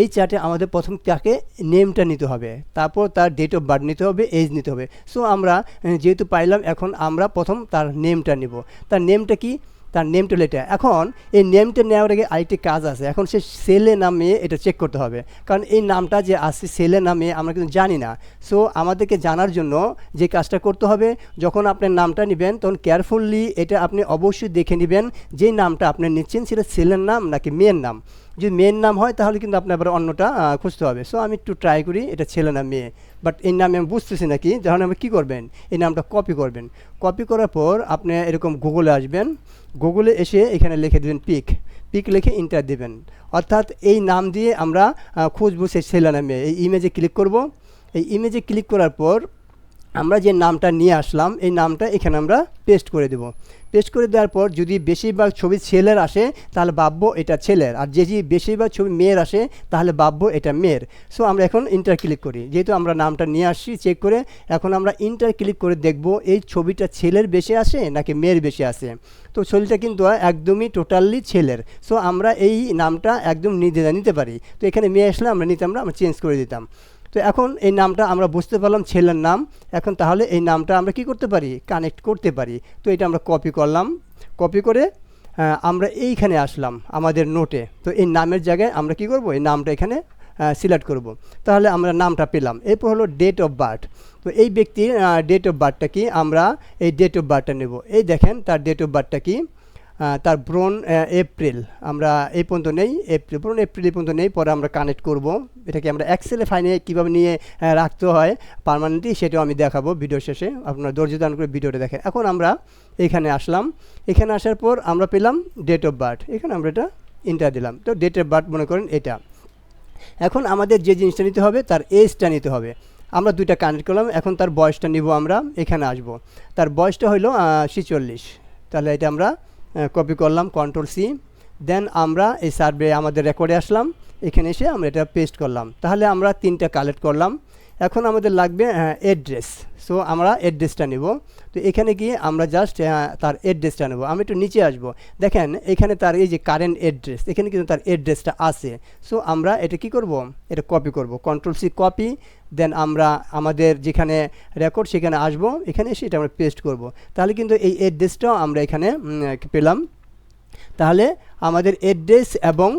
Speaker 1: এই চার্টে আমাদের প্রথম তাকে নেমটা নিতে হবে, তারপর তার ডেট অফ বার্থ নিতে হবে, এজ নিতে হবে। সো আমরা যেহেতু পাইলাম, এখন আমরা প্রথম তার নেমটা নিব। তার নেমটা কি, তার নেমটা লেটা। এখন এই নেমটা নেওয়ার আগে আরেকটি কাজ আছে। এখন সে ছেলে না মেয়ে এটা চেক করতে হবে, কারণ এই নামটা যে আসছে ছেলে না মেয়ে আমরা কিন্তু জানি না। সো আমাদেরকে জানার জন্য যে কাজটা করতে হবে, যখন আপনার নামটা নেবেন তখন কেয়ারফুললি এটা আপনি অবশ্যই দেখে নেবেন যে নামটা আপনি নিচ্ছেন সেটা ছেলের নাম নাকি মেয়ের নাম। যদি মেয়ের নাম হয় তাহলে কিন্তু আপনার আবার অন্যটা খুঁজতে হবে। সো আমি একটু ট্রাই করি, এটা ছেলে না মেয়ে, বাট এই নামে আমি বুঝতেছি না কি, যখন আপনি কী করবেন, এই নামটা কপি করবেন। কপি করার পর আপনি এরকম গুগলে আসবেন, গুগলে এসে এখানে লিখে দেবেন পিক লিখে ইন্টার দেবেন। অর্থাৎ এই নাম দিয়ে আমরা খুঁজবো সে ছেলে না মেয়ে। এই ইমেজে ক্লিক করব। এই ইমেজে ক্লিক করার পর আমরা যে নামটা নিয়ে আসলাম এই নামটা এখানে আমরা পেস্ট করে দেব। পেস্ট করে দেওয়ার পর যদি বেশিরভাগ ছবি ছেলের আসে তাহলে ভাববো এটা ছেলের, আর যদি বেশিরভাগ ছবি মেয়ের আসে তাহলে ভাববো এটা মেয়ের। সো আমরা এখন ইন্টার ক্লিক করি, যেহেতু আমরা নামটা নিয়ে আসছি চেক করে। এখন আমরা ইন্টার ক্লিক করে দেখব এই ছবিটা ছেলের বেশি আসে নাকি মেয়ের বেশি আসে। তো ছবিটা কিন্তু একদমই টোটালি ছেলের। সো আমরা এই নামটা একদম নিতে পারি। তো এখানে মেয়ে আসলে আমরা আমরা চেঞ্জ করে দিতাম। তো এখন এই নামটা আমরা বুঝতে পারলাম ছেলের নাম। এখন তাহলে এই নামটা আমরা কি করতে পারি, কানেক্ট করতে পারি। তো এটা আমরা কপি করলাম, কপি করে আমরা এইখানে আসলাম আমাদের নোটে। তো এই নামের জায়গায় আমরা কি করব, এই নামটা এখানে সিলেক্ট করব। তাহলে আমরা নামটা পেলাম। এরপর হলো ডেট অফ বার্থ। তো এই ব্যক্তির ডেট অফ বার্থটা কি, আমরা এই ডেট অফ বার্থটা নেব। এই দেখেন তার ডেট অফ বার্থটা কি, তার ব্রণ এপ্রিল আমরা এই পর্যন্ত নেই, ব্রণ এপ্রিল এই পর্যন্ত নেই, পরে আমরা কানেক্ট করব। এটাকে আমরা এক্সেলে ফাইলে কীভাবে নিয়ে রাখতে হয় পার্মানেন্টলি সেটাও আমি দেখাবো ভিডিও শেষে, আপনারা ধৈর্য ধারণ করে ভিডিওটা দেখেন। এখন আমরা এখানে আসলাম, এখানে আসার পর আমরা পেলাম ডেট অফ বার্থ, এখানে আমরা এটা এন্টার দিলাম। তো ডেট অফ বার্থ মনে করেন এটা। এখন আমাদের যে জিনিসটা নিতে হবে তার এজটা নিতে হবে। আমরা দুইটা কানেক্ট করলাম, এখন তার বয়সটা নিব, আমরা এখানে আসব। তার বয়সটা হলো 46, তাহলে এটা আমরা কপি করলাম Ctrl+C, দেন আমরা এই সার্ভে আমাদের রেকর্ডে আসলাম, এখানে এসে আমরা এটা পেস্ট করলাম। তাহলে আমরা 3টা কালেক্ট করলাম। এখন আমাদের লাগবে অ্যাড্রেস, সো আমরা অ্যাড্রেসটা নেব। তো এখানে গিয়ে আমরা জাস্ট তার অ্যাড্রেসটা নেব। আমি একটু নিচে আসব, দেখেন এখানে তার এই যে কারেন্ট অ্যাড্রেস, এখানে কিন্তু তার অ্যাড্রেসটা আছে। সো আমরা এটা কি করব, এটা কপি করব, Ctrl+C কপি, দেন আমরা আমাদের যেখানে রেকর্ড সেখানে আসব, এখানে এসে এটা আমরা পেস্ট করব। তাহলে কিন্তু এই অ্যাড্রেসটাও আমরা এখানে পেলাম। তাহলে আমাদের অ্যাড্রেস এবং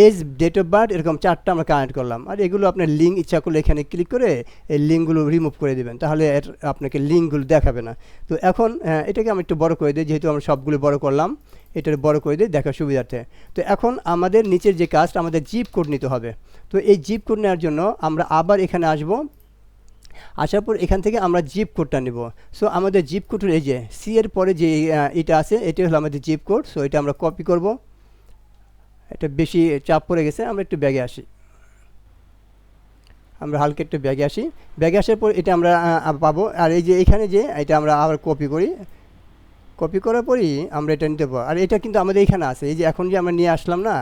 Speaker 1: এজ, ডেট অফ বার্থ, এরকম 4টা আমরা কানেক্ট করলাম। আর এগুলো আপনার লিঙ্ক ইচ্ছা করলে এখানে ক্লিক করে এই লিঙ্কগুলো রিমুভ করে দেবেন, তাহলে আপনাকে লিঙ্কগুলো দেখাবে না। তো এখন এটাকে আমি একটু বড় করে দিই, যেহেতু আমরা সবগুলো বড় করলাম, এটার বড় করে দিই দেখার সুবিধার্থে। তো এখন আমাদের নিচের যে কাজটা, আমাদের জিপ কোড নিতে হবে। তো এই জিপ কোড নেওয়ার জন্য আমরা আবার এখানে আসব, আসার পর এখান থেকে আমরা জিপ কোডটা নেব। সো আমাদের জিপ কোডের এই যে সি এর পরে যে এটা আছে, এটা হলো আমাদের জিপ কোড। সো এটা আমরা কপি করব, এটা বেশি চাপ পড়ে গেছে, আমরা একটু ব্যাগে আসি, আমরা হালকা একটু ব্যাগে আসি। ব্যাগে আসার পর এটা আমরা পাবো। আর এই যে এখানে যে এটা আমরা আবার কপি করি, কপি করার পরই আমরা এটা নিতে পারবো। আর এটা কিন্তু আমাদের এখানে আছে, এই যে এখন যে আমরা নিয়ে আসলাম না,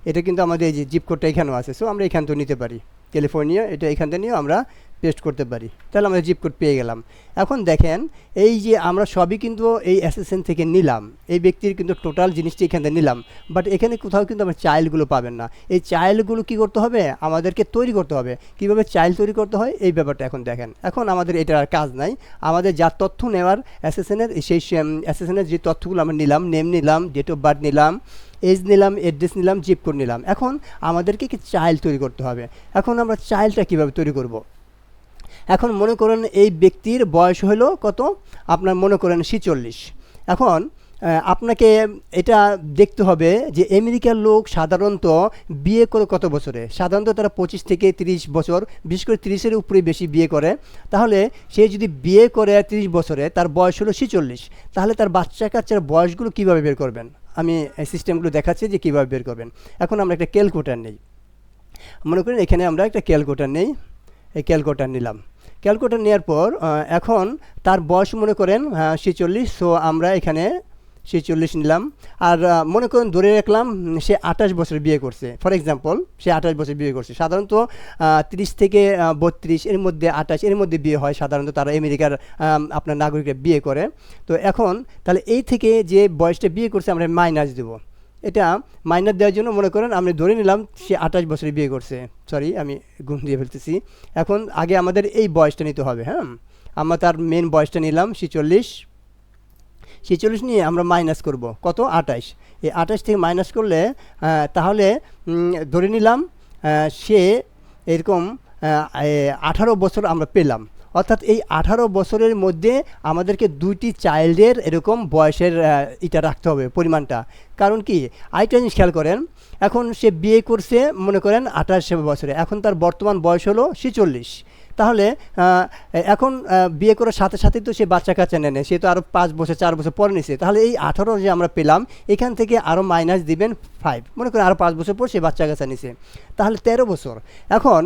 Speaker 1: এটা কিন্তু আমাদের এই যে জিপ কোডটা এখানেও আছে। সো আমরা এখান থেকে নিতে পারি, ক্যালিফোর্নিয়া, এটা এখান থেকে নিয়েও আমরা পেস্ট করতে পারি। তাহলে আমরা জিপ কোড পেয়ে গেলাম। এখন দেখেন এই যে আমরা সবই কিন্তু এই অ্যাসেসেন থেকে নিলাম, এই ব্যক্তির কিন্তু টোটাল জিনিসটি এখান থেকে নিলাম, বাট এখানে কোথাও কিন্তু আমরা চাইল্ডগুলো পাবেন না। এই চাইল্ডগুলো কী করতে হবে, আমাদেরকে তৈরি করতে হবে। কীভাবে চাইল্ড তৈরি করতে হয় এই ব্যাপারটা এখন দেখেন। এখন আমাদের এটার আর কাজ নাই, আমাদের যা তথ্য নেওয়ার অ্যাসেসেনের, সেই অ্যাসেসেনের যে তথ্যগুলো আমরা নিলাম, নেম নিলাম, ডেট অফ বার্থ নিলাম, এজ নিলাম, অ্যাড্রেস নিলাম, জিপ কোড নিলাম, এখন আমাদেরকে কি চাইল্ড তৈরি করতে হবে। এখন আমরা চাইল্ডটা কীভাবে তৈরি করব। এখন মনে করেন এই ব্যক্তির বয়স হলো কত, আপনার মনে করেন 46। এখন আপনাকে এটা দেখতে হবে যে আমেরিকার লোক সাধারণত বিয়ে করে কত বছরে, সাধারণত তারা 25 থেকে 30 বছর, বিশেষ করে 30-এর উপরে বেশি বিয়ে করে। তাহলে সে যদি বিয়ে করে 30 বছরে, তার বয়স হলো 46, তাহলে তার বাচ্চা কাচ্চার বয়সগুলো কীভাবে বের করবেন, আমি সিস্টেমগুলো দেখাচ্ছি যে কীভাবে বের করবেন। এখন আমরা একটা ক্যালকুলেটর নেই, মনে করেন এখানে আমরা একটা ক্যালকুলেটর নেই, এই ক্যালকুলেটর নিলাম। ক্যালকুলেটর নেওয়ার পর এখন তার বয়স মনে করেন 46, সো আমরা এখানে 46 নিলাম। আর মনে করেন ধরে রাখলাম সে 28 বছর বিয়ে করছে, ফর এক্সাম্পল সে 28 বছর বিয়ে করছে। সাধারণত 30 থেকে 32 এর মধ্যে, 28 এর মধ্যে বিয়ে হয় সাধারণত, তারা আমেরিকার আপনার নাগরিকরা বিয়ে করে। তো এখন তাহলে এই থেকে যে বয়সটা বিয়ে করছে আমরা মাইনাস দেবো। এটা মাইনাস দেওয়ার জন্য মনে করেন আমি ধরে নিলাম সে 28 বছরে বিয়ে করছে, সরি আমি গুণ দিয়ে ফেলতেছি। এখন আগে আমাদের এই বয়সটা নিতে হবে। হ্যাঁ, আমরা তার মেন বয়সটা নিলাম 46 নিয়ে আমরা মাইনাস করব কত, 28। এই 28 থেকে মাইনাস করলে তাহলে ধরে নিলাম সে এরকম 18 বছর আমরা পেলাম। অর্থাৎ এই 18 বছরের মধ্যে আমাদেরকে 2টি চাইল্ডের এরকম বয়সের এটা রাখতে হবে পরিমাণটা। কারণ কি, আরেকটা জিনিস খেয়াল করেন, এখন সে বিয়ে করছে মনে করেন 28 বছরে, এখন তার বর্তমান বয়স হলো 46। তাহলে এখন বিয়ে করার সাথে সাথেই তো সে বাচ্চা কাচ্চা নেয়, সে তো আরও 5 বছর 4 বছর পরে নিছে। তাহলে এই 18 যে আমরা পেলাম, এখান থেকে আরও মাইনাস দিবেন 5, মনে করেন আরও 5 বছর পর সে বাচ্চা কাচ্চা নিছে, তাহলে 13 বছর। এখন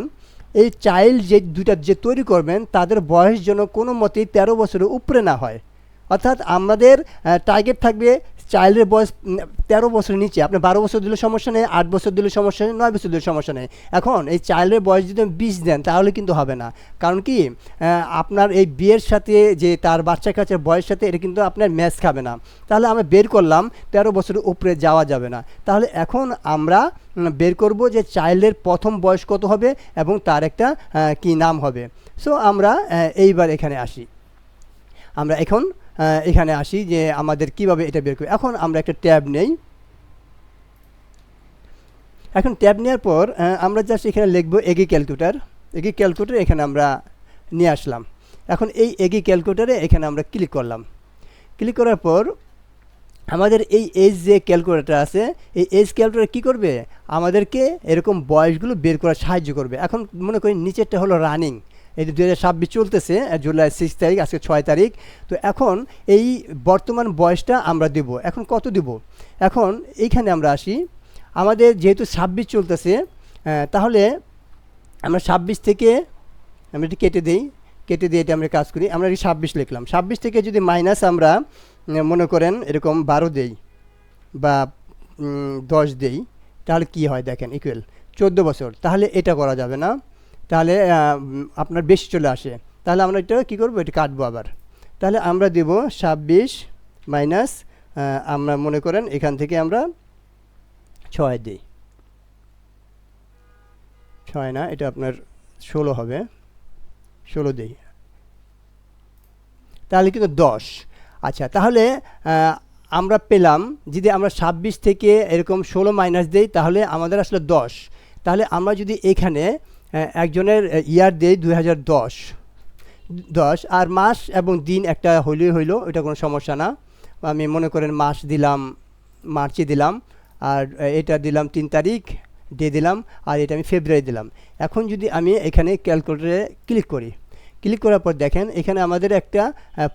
Speaker 1: এই চাইল্ড যে দুইটা যে তৈরি করবেন তাদের বয়স যেন কোনো মতেই 13 বছরের উপরে না হয়। অর্থাৎ আমাদের টার্গেট থাকবে চাইল্ডের বয়স 13 বছরের নিচে। আপনি 12 বছর দিলে সমস্যা নেই, 8 বছর দিলে সমস্যা নেই, 9 বছর দিলে সমস্যা নেই। এখন এই চাইল্ডের বয়স যদি 20 দেন তাহলে কিন্তু হবে না। কারণ কি, আপনার এই বিয়ের সাথে যে তার বাচ্চা কাচ্চার বয়সের সাথে এটা কিন্তু আপনার ম্যাচ খাবে না। তাহলে আমরা বের করলাম 13 বছরের উপরে যাওয়া যাবে না। তাহলে এখন আমরা বের করব যে চাইল্ডের প্রথম বয়স কত হবে এবং তার একটা কি নাম হবে। সো আমরা এইবার এখানে আসি, আমরা এখন এখানে আসি যে আমাদের কিভাবে এটা বের করি। এখন আমরা একটা ট্যাব নেই, এখন ট্যাব নেওয়ার পর আমরা জাস্ট এখানে লিখব এগি ক্যালকুলেটর, এখানে আমরা নিয়ে আসলাম। এখন এই এগি ক্যালকুলেটরে এখানে আমরা ক্লিক করলাম। ক্লিক করার পর আমাদের এই এজ যে ক্যালকুলেটর আছে, এই এজ ক্যালকুলেটর কী করবে, আমাদেরকে এরকম বয়সগুলো বের করার সাহায্য করবে। এখন মনে করি নিচেরটা হলো রানিং, এই 2026 চলতেছে, জুলাই 6 তারিখ, আজকে 6 তারিখ। তো এখন এই বর্তমান বয়সটা আমরা দেব। এখন কত দেব, এখন এইখানে আমরা আসি। আমাদের যেহেতু 26 চলতেছে, তাহলে আমরা 26 থেকে আমরা এটি কেটে দিই, কেটে দিয়ে এটা আমরা কাজ করি। আমরা 26 লিখলাম, 26 থেকে যদি মাইনাস আমরা মনে করেন এরকম 12 দেই বা 10 দেই, তাহলে কি হয় দেখেন, ইকুয়াল 14 বছর। তাহলে এটা করা যাবে না, তাহলে আপনার বেশি চলে আসে। তাহলে আমরা এটা কী করবো, এটা কাটবো আবার। তাহলে আমরা দেব 26 মাইনাস, আমরা মনে করেন এখান থেকে আমরা 6 দিই, 6 না, এটা আপনার 16 হবে, 16 দিই, তাহলে কিন্তু 10। আচ্ছা, তাহলে আমরা পেলাম, যদি আমরা 26 থেকে এরকম 16 মাইনাস দেই তাহলে আমাদের আসলে 10। তাহলে আমরা যদি এখানে একজনের ইয়ার দেই 2010, আর মাস এবং দিন একটা হইলেই হইলো, এটা কোনো সমস্যা না। আমি মনে করেন মাস দিলাম, মার্চে দিলাম, আর এটা দিলাম 3 তারিখ, ডে দিলাম, আর এটা আমি ফেব্রুয়ারি দিলাম। এখন যদি আমি এখানে ক্যালকুলেটরে ক্লিক করি, ক্লিক করার পর দেখেন এখানে আমাদের একটা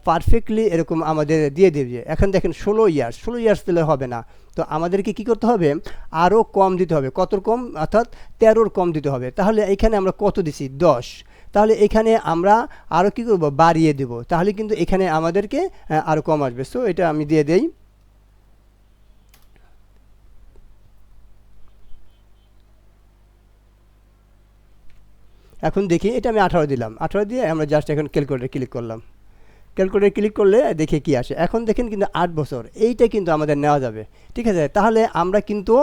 Speaker 1: পারফেক্টলি এরকম আমাদের দিয়ে দেবে। এখন দেখেন 16 ইয়ার্স দিলে হবে না, তো আমাদেরকে কি করতে হবে, আরও কম দিতে হবে। কত কম, অর্থাৎ 13-র কম দিতে হবে। তাহলে এখানে আমরা কত দিছি, 10। তাহলে এখানে আমরা আরও কী করব, বাড়িয়ে দেব, তাহলে কিন্তু এখানে আমাদেরকে আরও কম আসবে। সো এটা আমি দিয়ে দেই। এখন দেখি, এটা আমি 18 দিলাম, 18 দিয়ে আমরা জাস্ট এখন ক্যালকুলেটরে ক্লিক করলাম। ক্যালকুলেটরে ক্লিক করলে দেখে কি আসে। এখন দেখেন কিন্তু 8 বছর, এইটা কিন্তু আমাদের নেওয়া যাবে, ঠিক আছে। তাহলে আমরা কিন্তু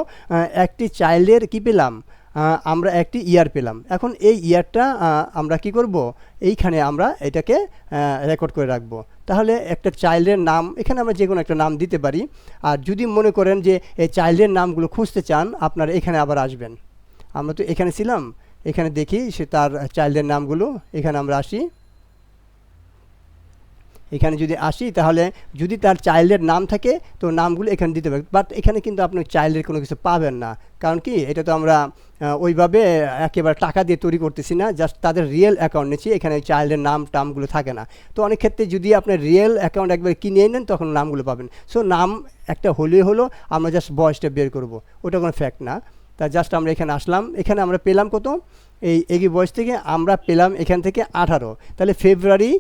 Speaker 1: একটি চাইল্ডের কি পেলাম, আমরা একটি ইয়ার পেলাম। এখন এই ইয়ারটা আমরা কি করব, এইখানে আমরা এটাকে রেকর্ড করে রাখবো। তাহলে একটা চাইল্ডের নাম এখানে আমরা যে কোনো একটা নাম দিতে পারি। আর যদি মনে করেন যে এই চাইল্ডের নামগুলো খুঁজতে চান, আপনারা এখানে আবার আসবেন। আমরা তো এখানে ছিলাম, এখানে দেখি সে তার চাইল্ডের নামগুলো, এখানে আমরা আসি। এখানে যদি আসি, তাহলে যদি তার চাইল্ডের নাম থাকে তো নামগুলো এখানে দিতে পারবে। বাট এখানে কিন্তু আপনি চাইল্ডের কোনো কিছু পাবেন না, কারণ কি, এটা তো আমরা ওইভাবে একেবারে টাকা দিয়ে তৈরি করতেছি না, জাস্ট তাদের রিয়েল অ্যাকাউন্ট নিচ্ছি, এখানে চাইল্ডের নাম টামগুলো থাকে না। তো অনেক ক্ষেত্রে যদি আপনার রিয়েল অ্যাকাউন্ট একবার কিনে নেন তখন নামগুলো পাবেন। সো নাম একটা হলেই হলো, আমরা জাস্ট বয়সটা বের করব, ওটা কোনো ফ্যাক্ট না। তা জাস্ট আমরা এখানে আসলাম, এখানে আমরা পেলাম কত, এই একই বয়স থেকে আমরা পেলাম এখান থেকে 18। তাহলে ফেব্রুয়ারি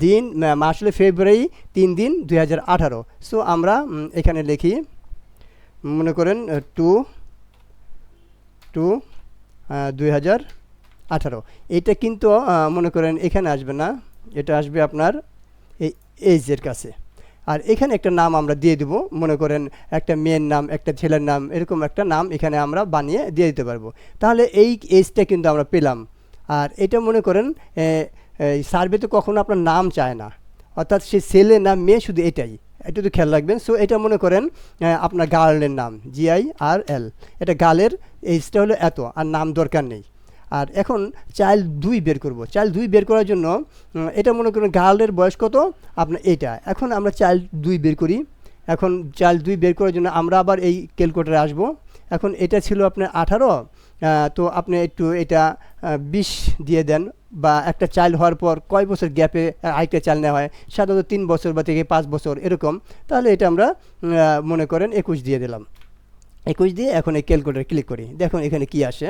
Speaker 1: দিন, মাস হলে ফেব্রুয়ারি 3 দিন 2018। সো আমরা এখানে লিখি, মনে করেন 2/2018। এটা কিন্তু মনে করেন এখানে আসবে না, এটা আসবে আপনার এই এইজের কাছে। আর এখানে একটা নাম আমরা দিয়ে দেব, মনে করেন একটা মেয়ের নাম, একটা ছেলের নাম, এরকম একটা নাম এখানে আমরা বানিয়ে দিয়ে দিতে পারবো। তাহলে এই এজটা কিন্তু আমরা পেলাম। আর এটা মনে করেন সার্ভেতে কখনো আপনার নাম চায় না, অর্থাৎ সে ছেলে না মেয়ে, শুধু এটাই, এটা তো খেয়াল রাখবেন। সো এটা মনে করেন আপনার গার্লের নাম, GIRL, এটা গার্লের এজটা হলো এত, আর নাম দরকার নেই। আর এখন চাইল্ড 2 বের করব। চাইল্ড 2 বের করার জন্য এটা মনে করেন গার্লের বয়স কত, আপনার এইটা। এখন আমরা চাইল্ড 2 বের করি। এখন চাইল্ড 2 বের করার জন্য আমরা আবার এই ক্যালকুলেটরে আসব। এখন এটা ছিল আপনার 18, তো আপনি একটু এটা 20 দিয়ে দেন। বা একটা চাইল্ড হওয়ার পর কয় বছর গ্যাপে আরেকটা চাইল্ড নেওয়া হয়, সাধারণত 3 বছর বা থেকে 5 বছর এরকম। তাহলে এটা আমরা মনে করেন 21 দিয়ে দিলাম। 21 দিয়ে এখন এই ক্যালকুলেটরে ক্লিক করি, দেখুন এখানে কি আসে।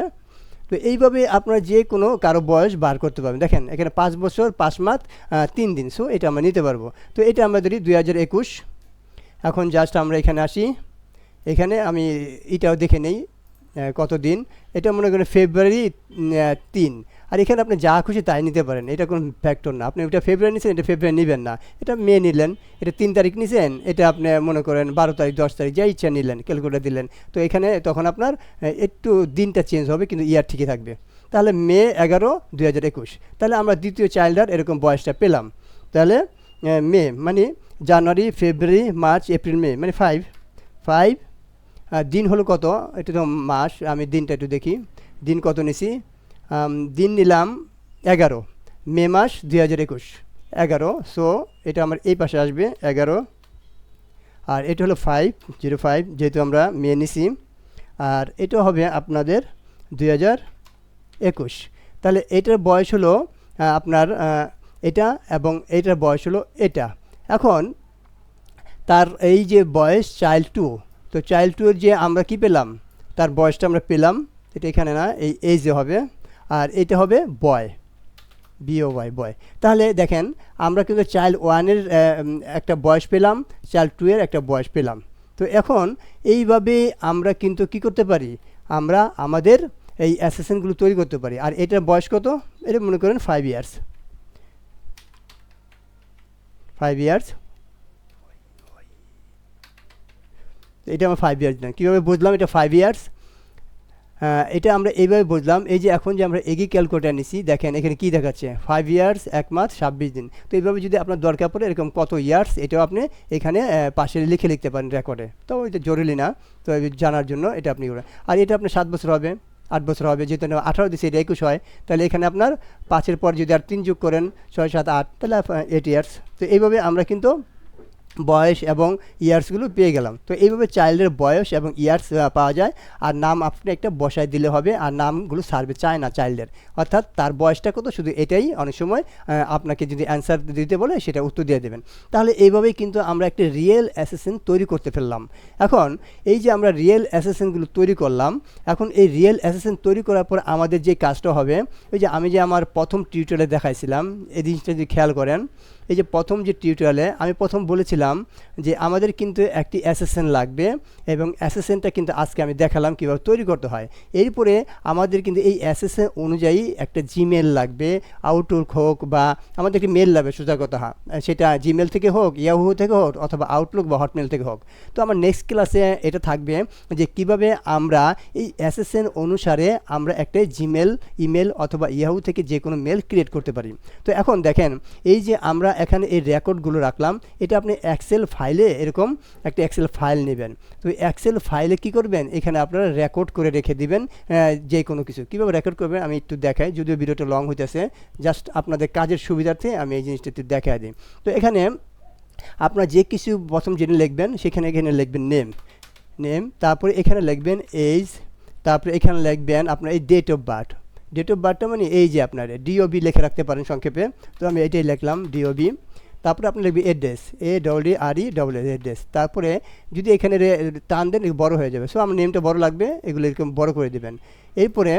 Speaker 1: তো এইভাবে আপনারা যে কোনো কারো বয়স বার করতে পারবেন। দেখেন এখানে 5 বছর 5 মাস 3 দিন। সো এটা আমরা নিতে পারবো। তো এটা আমরা ধরি 2021। এখন জাস্ট আমরা এখানে আসি, এখানে আমি এটাও দেখে নেই কত দিন। এটা মনে করেন ফেব্রুয়ারি 3। আর এখানে আপনি যা খুশি তাই নিতে পারেন, এটা কোনো ফ্যাক্টর না। আপনি এটা ফেব্রুয়ারি নিছেন, এটা ফেব্রুয়ারি নেবেন না। এটা মে নিলেন, এটা 3 তারিখ নিছেন, এটা আপনি মনে করেন 12 তারিখ 10 তারিখ যা ইচ্ছা নিলেন, ক্যালকুলেটর দিলেন। তো এখানে তখন আপনার একটু দিনটা চেঞ্জ হবে, কিন্তু ইয়ার ঠিকই থাকবে। তাহলে মে 11, 2021। তাহলে আমরা দ্বিতীয় চাইল্ডার এরকম বয়সটা পেলাম। তাহলে মে মানে জানুয়ারি, ফেব্রুয়ারি, মার্চ, এপ্রিল, মে, মানে 5। দিন হলো কত, এটা তো মাস, আমি দিনটা একটু দেখি, দিন কত নিছি। দিন নিলাম 11, মে মাস 2021, 11। সো এটা আমার এই পাশে আসবে 11। আর এটা হলো 505 যেহেতু আমরা মে নিছি, আর এটা হবে আপনাদের 2021। তাহলে এটার বয়স হলো আপনার এটা, এবং এটার বয়স হলো এটা। এখন তার এই যে বয়স চাইল্ড 2, তো চাইল্ড 2 এর যে আমরা কি পেলাম, তার বয়সটা আমরা পেলাম, এটা এখানে না, এই এজে হবে, আর এটা হবে বয়, BOY বয়। তাহলে দেখেন আমরা কিন্তু চাইল্ড 1-এর একটা বয়স পেলাম, চাইল্ড 2 এর একটা বয়স পেলাম। তো এখন এইভাবে আমরা কিন্তু কি করতে পারি, আমরা আমাদের এই অ্যাসেসেন্টগুলো তৈরি করতে পারি। আর এটার বয়স কত, এটা মনে করেন 5 ইয়ার্স, 5 ইয়ার্স, এটা আমার 5 ইয়ার্স না। কীভাবে বুঝলাম এটা 5 ইয়ার্স? এটা আমরা এইভাবে বুঝলাম, এই যে এখন যে আমরা এগি ক্যালকুলেটার নিছি, দেখেন এখানে কি দেখাচ্ছে 5 ইয়ার্স 1 মাস 26 দিন। তো এইভাবে যদি আপনার দরকার পড়ে এরকম কত ইয়ার্স, এটাও আপনি এখানে পাশে লিখতে পারেন রেকর্ডে। তো এটা জরুরি না, তো জানার জন্য এটা আপনি করেন। আর এটা আপনার 7 বছর হবে, 8 বছর হবে, যেহেতু 18 দিচ্ছে, এটা 21 হয়, তাহলে এখানে আপনার 5-এর পর যদি আর 3 যোগ করেন 6, 7, 8, তাহলে 8 ইয়ার্স। তো এইভাবে আমরা কিন্তু বয়স এবং ইয়ার্সগুলো পেয়ে গেলাম। তো এইভাবে চাইল্ডের বয়স এবং ইয়ার্স পাওয়া যায়। আর নাম আপনি একটা বসায় দিলে হবে, আর নামগুলো সার্ভে চায় না চাইল্ডের, অর্থাৎ তার বয়সটা কত, শুধু এটাই অনেক সময় আপনাকে যদি অ্যান্সার দিতে বলে সেটা উত্তর দিয়ে দেবেন। তাহলে এইভাবেই কিন্তু আমরা একটা রিয়েল অ্যাসেসেন্ট তৈরি করতে ফেললাম। এখন এই যে আমরা রিয়েল অ্যাসেসেন্টগুলো তৈরি করলাম, এখন এই রিয়েল অ্যাসেসেন্ট তৈরি করার পর আমাদের যে কাজটা হবে, ওই যে আমি যে আমার প্রথম টিউটোরিয়ালে দেখাইছিলাম, এই জিনিসটা যদি খেয়াল করেন, এই যে প্রথম যে টিউটোরিয়ালে আমি প্রথম বলেছিলাম যে আমাদের কিন্তু একটি অ্যাসেসেন্ট লাগবে, এবং অ্যাসেসেন্টটা কিন্তু আজকে আমি দেখালাম কীভাবে তৈরি করতে হয়। এরপরে আমাদের কিন্তু এই অ্যাসেসেন্ট অনুযায়ী একটা জিমেল লাগবে, আউটলুক হোক, বা আমাদের একটি মেল লাগবে, সোজা কথা, সেটা জিমেল থেকে হোক, ইয়াহু থেকে হোক, অথবা আউটলুক বা হটমেল থেকে হোক। তো আমার নেক্সট ক্লাসে এটা থাকবে যে কিভাবে আমরা এই অ্যাসেসেন্ট অনুসারে আমরা একটা জিমেল, ইমেল অথবা ইয়াহু থেকে যে কোনো মেল ক্রিয়েট করতে পারি। তো এখন দেখেন এই যে আমরা এখানে এই রেকর্ডগুলো রাখলাম, এটা আপনি এক্সেল ফাইলে, এরকম একটা এক্সেল ফাইল নেবেন। তো এক্সেল ফাইলে কি করবেন, এখানে আপনারা রেকর্ড করে রেখে দিবেন যে কোনো কিছু। কীভাবে রেকর্ড করবেন আমি একটু দেখাই, যদিও ভিডিওটা লং হইতেছে, জাস্ট আপনাদের কাজের সুবিধার্থে আমি এই জিনিসটা একটু দেখাই দিই। তো এখানে আপনার যে কিছু প্রথম যেটা লিখবেন, সেখানে এখানে লিখবেন নেম, তারপরে এখানে লিখবেন এজ, তারপরে এখানে লিখবেন আপনার এই date of birth. Date of বার্থটা মানে এই যে আপনার DOB লিখে রাখতে পারেন সংক্ষেপে, তো আমি এটাই লিখলাম DOB। তারপরে আপনি লিখবেন অ্যাড্রেস, ADDRE অ্যাড্রেস। তারপরে যদি এখানে টান দেন বড় হয়ে যাবে, সো আমার নেমটা বড় লাগবে, এগুলো এরকম বড় করে দেবেন। এরপরে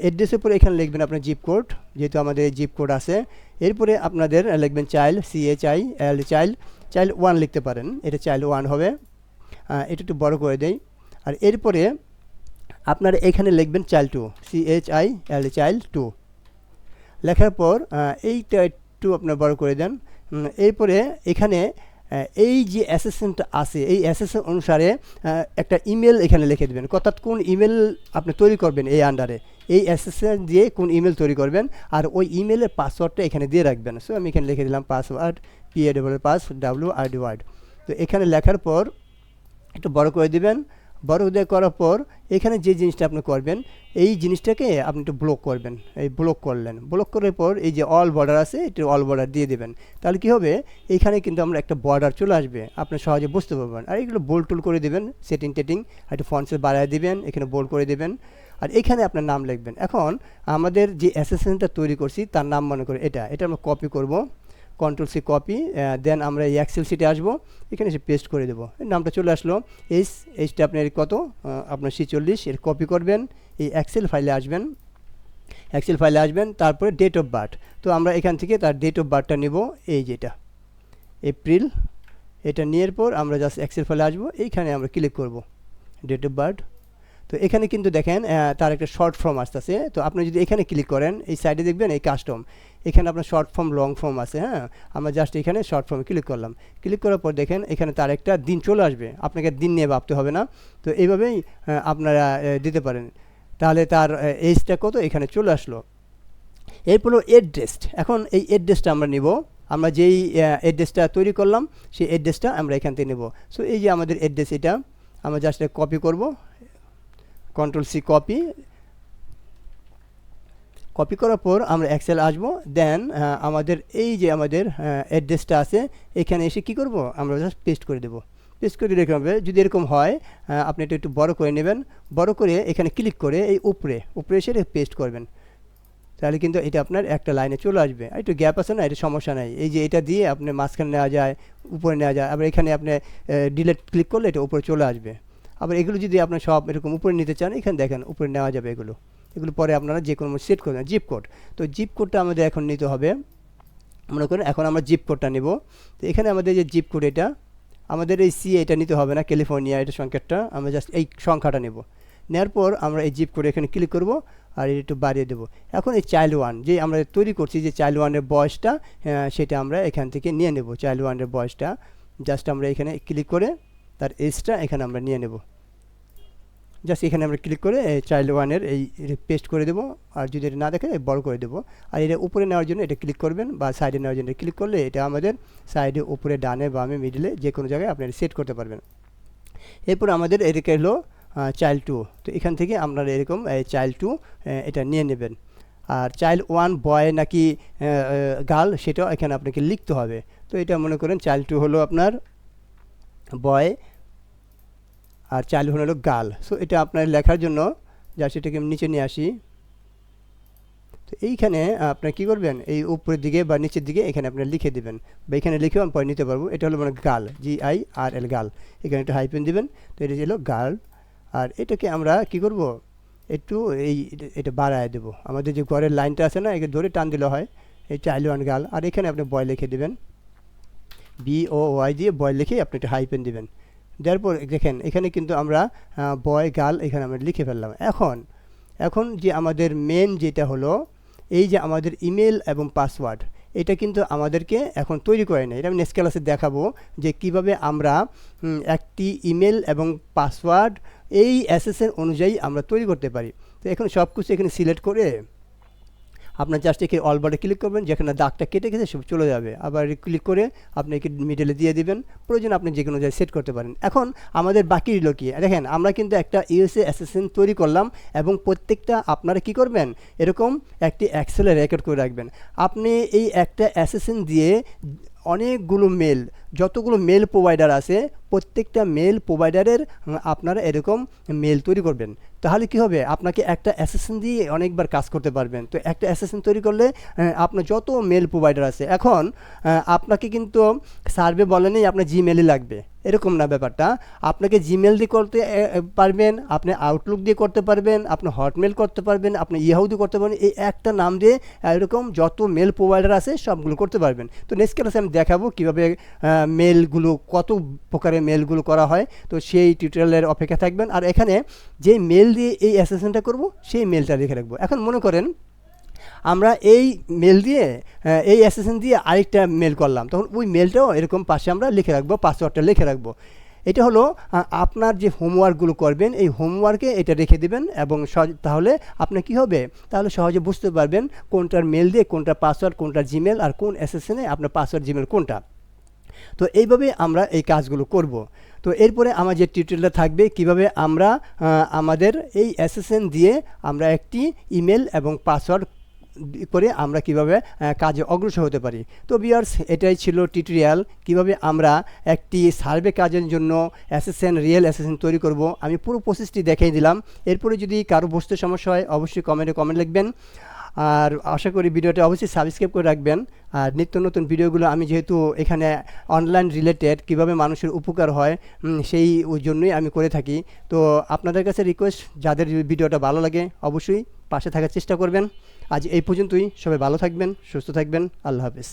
Speaker 1: অ্যাড্রেসের পরে এখানে লিখবেন আপনার জিপ কোড, যেহেতু আমাদের জিপ কোড আছে। এরপরে আপনাদের লিখবেন চাইল্ড, CHILD, চাইল্ড 1 লিখতে পারেন, এটা চাইল্ড 1 হবে। এটা একটু বড় করে দেই। আর এরপরে আপনারা এখানে লিখবেন চাইল্ড 2, CHILD, চাইল্ড 2 লেখার পর এইটা একটু আপনার বড় করে দেন। এরপরে এখানে এই যে অ্যাসেসেন্ট আছে, এই অ্যাসেসেন্ট অনুসারে একটা ইমেল এখানে লিখে দেবেন, অর্থাৎ কোন ইমেল আপনি তৈরি করবেন এই আন্ডারে, এই অ্যাসেসেন্ট দিয়ে কোন ইমেল তৈরি করবেন, আর ওই ইমেলের পাসওয়ার্ডটা এখানে দিয়ে রাখবেন। সো আমি এখানে লিখে দিলাম পাসওয়ার্ড, PASSWORD। তো এখানে লেখার পর একটু বড় করে দিবেন। বড় করার পর এখানে যে জিনিসটা আপনি করবেন, এই জিনিসটাকে আপনি একটু ব্লক করবেন। এই ব্লক করলেন, ব্লক করার পর এই যে অল বর্ডার আছে, এটা অল বর্ডার দিয়ে দেবেন। তাহলে কি হবে, এখানে কিন্তু আমরা একটা বর্ডার চলে আসবে, আপনি সহজে বুঝতে পারবেন। আর এগুলো বোল্ড টুল করে দেবেন, সেটিং একটু ফন্ট সাইজ বাড়ায় দিবেন, এখানে বোল্ড করে দেবেন। আর এখানে আপনার নাম লিখবেন। এখন আমাদের যে অ্যাসেসেন্টটা তৈরি করছি তার নাম মনে করে এটা আমরা কপি করব, Ctrl+C কপি, দেন আমরা এই এক্সেল শিটে আসবো, এখানে এসে পেস্ট করে দেবো, নামটা চলে আসলো। এইচটা আপনার কত, আপনার 46, এর কপি করবেন, এই এক্সেল ফাইলে আসবেন, তারপরে ডেট অফ বার্থ। তো আমরা এখান থেকে তার ডেট অফ বার্থটা নেব, এই যেটা এপ্রিল, এটা নেওয়ার পর আমরা জাস্ট এক্সেল ফাইলে আসবো, এইখানে আমরা ক্লিক করব ডেট অফ বার্থ। তো এখানে কিন্তু দেখেন তার একটা শর্ট ফর্ম আসতেছে। তো আপনি যদি এখানে ক্লিক করেন, এই সাইডে দেখবেন এই কাস্টম, এখানে আপনার শর্ট ফর্ম, লং ফর্ম আছে। হ্যাঁ, আমরা জাস্ট এখানে শর্ট ফর্মে ক্লিক করলাম। ক্লিক করার পর দেখেন এখানে তার একটা দিন চলে আসবে, আপনাকে দিন নিয়ে ভাবতে হবে না। তো এইভাবেই আপনারা দিতে পারেন। তাহলে তার এজটা কত এখানে চলে আসলো। এরপর অ্যাড্রেস। এখন এই অ্যাড্রেসটা আমরা নিব, আমরা যেই অ্যাড্রেসটা তৈরি করলাম সেই অ্যাড্রেসটা আমরা এখান থেকে নেব। সো এই যে আমাদের অ্যাড্রেস, এটা আমরা জাস্ট কপি করব, Ctrl+C কপি করার পর আমরা এক্সেল আসবো। দেন আমাদের এই যে আমাদের অ্যাড্রেসটা আছে, এখানে এসে কি করব, আমরা জাস্ট পেস্ট করে দেব। পেস্ট করে রেখে হবে। যদি এরকম হয় আপনি এটা একটু বড় করে নেবেন, বড় করে এখানে ক্লিক করে এই উপরে এসে পেস্ট করবেন, তাহলে কিন্তু এটা আপনার একটা লাইনে চলে আসবে। আর একটু গ্যাপ আছে না, এটা সমস্যা নাই, এই যে এটা দিয়ে আপনি মাঝখানে নেওয়া যায়, উপরে নেওয়া যায়, আবার এখানে আপনি ডিলেট ক্লিক করলে এটা উপরে চলে আসবে। আবার এগুলো যদি আপনার সব এরকম উপরে নিতে চান, এখানে দেখেন উপরে নেওয়া যাবে এগুলো পরে আপনারা যে কোনো সেট করবেন। জিপ কোড, তো জিপ কোডটা আমাদের এখন নিতে হবে। মনে করেন এখন আমরা জিপ কোডটা নেব। তো এখানে আমাদের যে জিপ কোড, এটা আমাদের এই এটা নিতে হবে না, ক্যালিফোর্নিয়া এটা সংকেতটা, আমরা জাস্ট এই সংখ্যাটা নেব। নেওয়ার পর আমরা এই জিপ কোড এখানে ক্লিক করব আর একটু বাড়িয়ে দেবো। এখন এই চাইল্ড ওয়ান যে আমরা তৈরি করছি, যে চাইল্ড ওয়ানের বয়সটা, সেটা আমরা এখান থেকে নিয়ে নেব। চাইল্ড ওয়ানের বয়সটা জাস্ট আমরা এখানে ক্লিক করে তার এজটা এখানে আমরা নিয়ে নেব। জাস্ট এখানে আমরা ক্লিক করে চাইল্ড ওয়ানের এই পেস্ট করে দেবো, আর যদি এটা না দেখে বড় করে দেবো। আর এটা উপরে নেওয়ার জন্য এটা ক্লিক করবেন, বা সাইডে নেওয়ার জন্য ক্লিক করলে এটা আমাদের সাইডে, উপরে, ডানে, বামে, মিডলে যে কোনো জায়গায় আপনি সেট করতে পারবেন। এরপর আমাদের এদিকে হলো চাইল্ড 2, তো এখান থেকে আপনারা এরকম চাইল্ড 2 এটা নিয়ে নেবেন। আর চাইল্ড 1 বয় নাকি গার্ল সেটাও এখানে আপনাকে লিখতে হবে। তো এটা মনে করেন চাইল্ড 2 হলো আপনার বয় আর চাইল্ড 1 হলো গার্ল। সো এটা আপনার লেখার জন্য জাস্ট এটাকে নিচে নিয়ে আসি। তো এইখানে আপনার কী করবেন, এই উপরের দিকে বা নিচের দিকে এখানে আপনার লিখে দেবেন, বা এখানে লিখেও আমি পরে নিতে পারবো। এটা হলো মানে গার্ল, GIRL গার্ল, এখানে একটু হাইপেন দেবেন। তো এটা হলো গার্ল। আর এটাকে আমরা কি করব, একটু এটা বাড়ায় দেবো। আমাদের যে ঘরের লাইনটা আছে না, একে ধরে টান দিলে হয়। এই চাইল্ড 1 গার্ল, আর এখানে আপনি বয় লিখে দেবেন, BOY দিয়ে বয় লিখে আপনি একটু হাইপেন দেবেন। দেওয়ার পর দেখেন এখানে কিন্তু আমরা বয় গার্ল এখানে আমরা লিখে ফেললাম। এখন যে আমাদের মেন যেটা হলো, এই যে আমাদের ইমেল এবং পাসওয়ার্ড, এটা কিন্তু আমাদেরকে এখন তৈরি করে নেয়। এটা আমি নেক্সট ক্লাসে দেখাবো যে কিভাবে আমরা একটি ইমেল এবং পাসওয়ার্ড এই SSN অনুযায়ী আমরা তৈরি করতে পারি। তো এখন সব কিছু এখানে সিলেক্ট করে আপনার জাস্ট এখানে অল বাটনে ক্লিক করবেন, যেখানে দাগটা কেটে গেছে সব চলে যাবে। আবার ক্লিক করে আপনি একে মিডলে দিয়ে দিবেন, প্রয়োজন আপনি যে কোনো জায়গায় সেট করতে পারেন। এখন আমাদের বাকি রইল কি, দেখেন আমরা কিন্তু একটা USA SSN তৈরি করলাম, এবং প্রত্যেকটা আপনারা কি করবেন, এরকম একটি এক্সেলে রেকর্ড করে রাখবেন। আপনি এই একটা SSN দিয়ে অনেকগুলো মেল, যতগুলো মেল প্রোভাইডার আছে, প্রত্যেকটা মেল প্রোভাইডারের আপনারা এরকম মেল তৈরি করবেন। তাহলে কি হবে, আপনাকে একটা SSN দিয়ে অনেকবার কাজ করতে পারবেন। তো একটা SSN তৈরি করলে আপনার যত মেল প্রোভাইডার আছে, এখন আপনাকে কিন্তু সার্ভে বলেনি আপনার জিমেলই লাগবে, এরকম না ব্যাপারটা। আপনাকে জিমেল দিয়ে করতে পারবেন, আপনি আউটলুক দিয়ে করতে পারবেন, আপনি হটমেল করতে পারবেন, আপনি ইয়াহু দিয়ে করতে পারবেন। এই একটা নাম দিয়ে এরকম যত মেল প্রোভাইডার আছে সবগুলো করতে পারবেন। তো নেক্সট ক্লাসে আমি দেখাবো কীভাবে মেলগুলো, কত প্রকারের মেলগুলো করা হয়। তো সেই টিউটোরিয়ালের অপেক্ষা থাকবেন। আর এখানে যে মেল দিয়ে এই SSNটা করব, সেই মেলটা লিখে রাখবো। এখন মনে করেন আমরা এই মেল দিয়ে এই SSN দিয়ে আরেকটা মেল করলাম, তখন ওই মেলটাও এরকম পাশে আমরা লিখে রাখবো, পাসওয়ার্ডটা লিখে রাখবো। এটা হলো আপনার যে হোমওয়ার্কগুলো করবেন, এই হোমওয়ার্কে এটা রেখে দেবেন, এবং তাহলে আপনার কি হবে, তাহলে সহজে বুঝতে পারবেন কোনটার মেল দিয়ে কোনটা পাসওয়ার্ড, কোনটা জিমেল, আর কোন SSN-এ আপনার পাসওয়ার্ড জিমেল কোনটা। তো এইভাবে আমরা এই কাজগুলো করব। তো এরপরে আমার যে টিউটোরিয়ালটা থাকবে কিভাবে আমরা আমাদের এই SSN দিয়ে আমরা একটি ইমেল এবং পাসওয়ার্ড করে আমরা কিভাবে কাজে অগ্রসর হতে পারি। তো ভিউয়ার্স, এটাই ছিল টিউটোরিয়াল, কিভাবে আমরা একটি সার্ভে কাজের জন্য রিয়েল SSN তৈরি করব। আমি পুরো প্রসেসটি দেখিয়ে দিলাম। এরপরে যদি কারো বুঝতে সমস্যা হয় অবশ্যই কমেন্ট লিখবেন। আর আশা করি ভিডিওটা অবশ্যই সাবস্ক্রাইব করে রাখবেন। আর নিত্য নতুন ভিডিওগুলো আমি যেহেতু এখানে অনলাইন রিলেটেড কিভাবে মানুষের উপকার হয় সেই ওই জন্যই আমি করে থাকি। তো আপনাদের কাছে রিকোয়েস্ট, যাদের ভিডিওটা ভালো লাগে অবশ্যই পাশে থাকার চেষ্টা করবেন। আজ এই পর্যন্তই, সবাই ভালো থাকবেন, সুস্থ থাকবেন, আল্লাহ হাফেজ।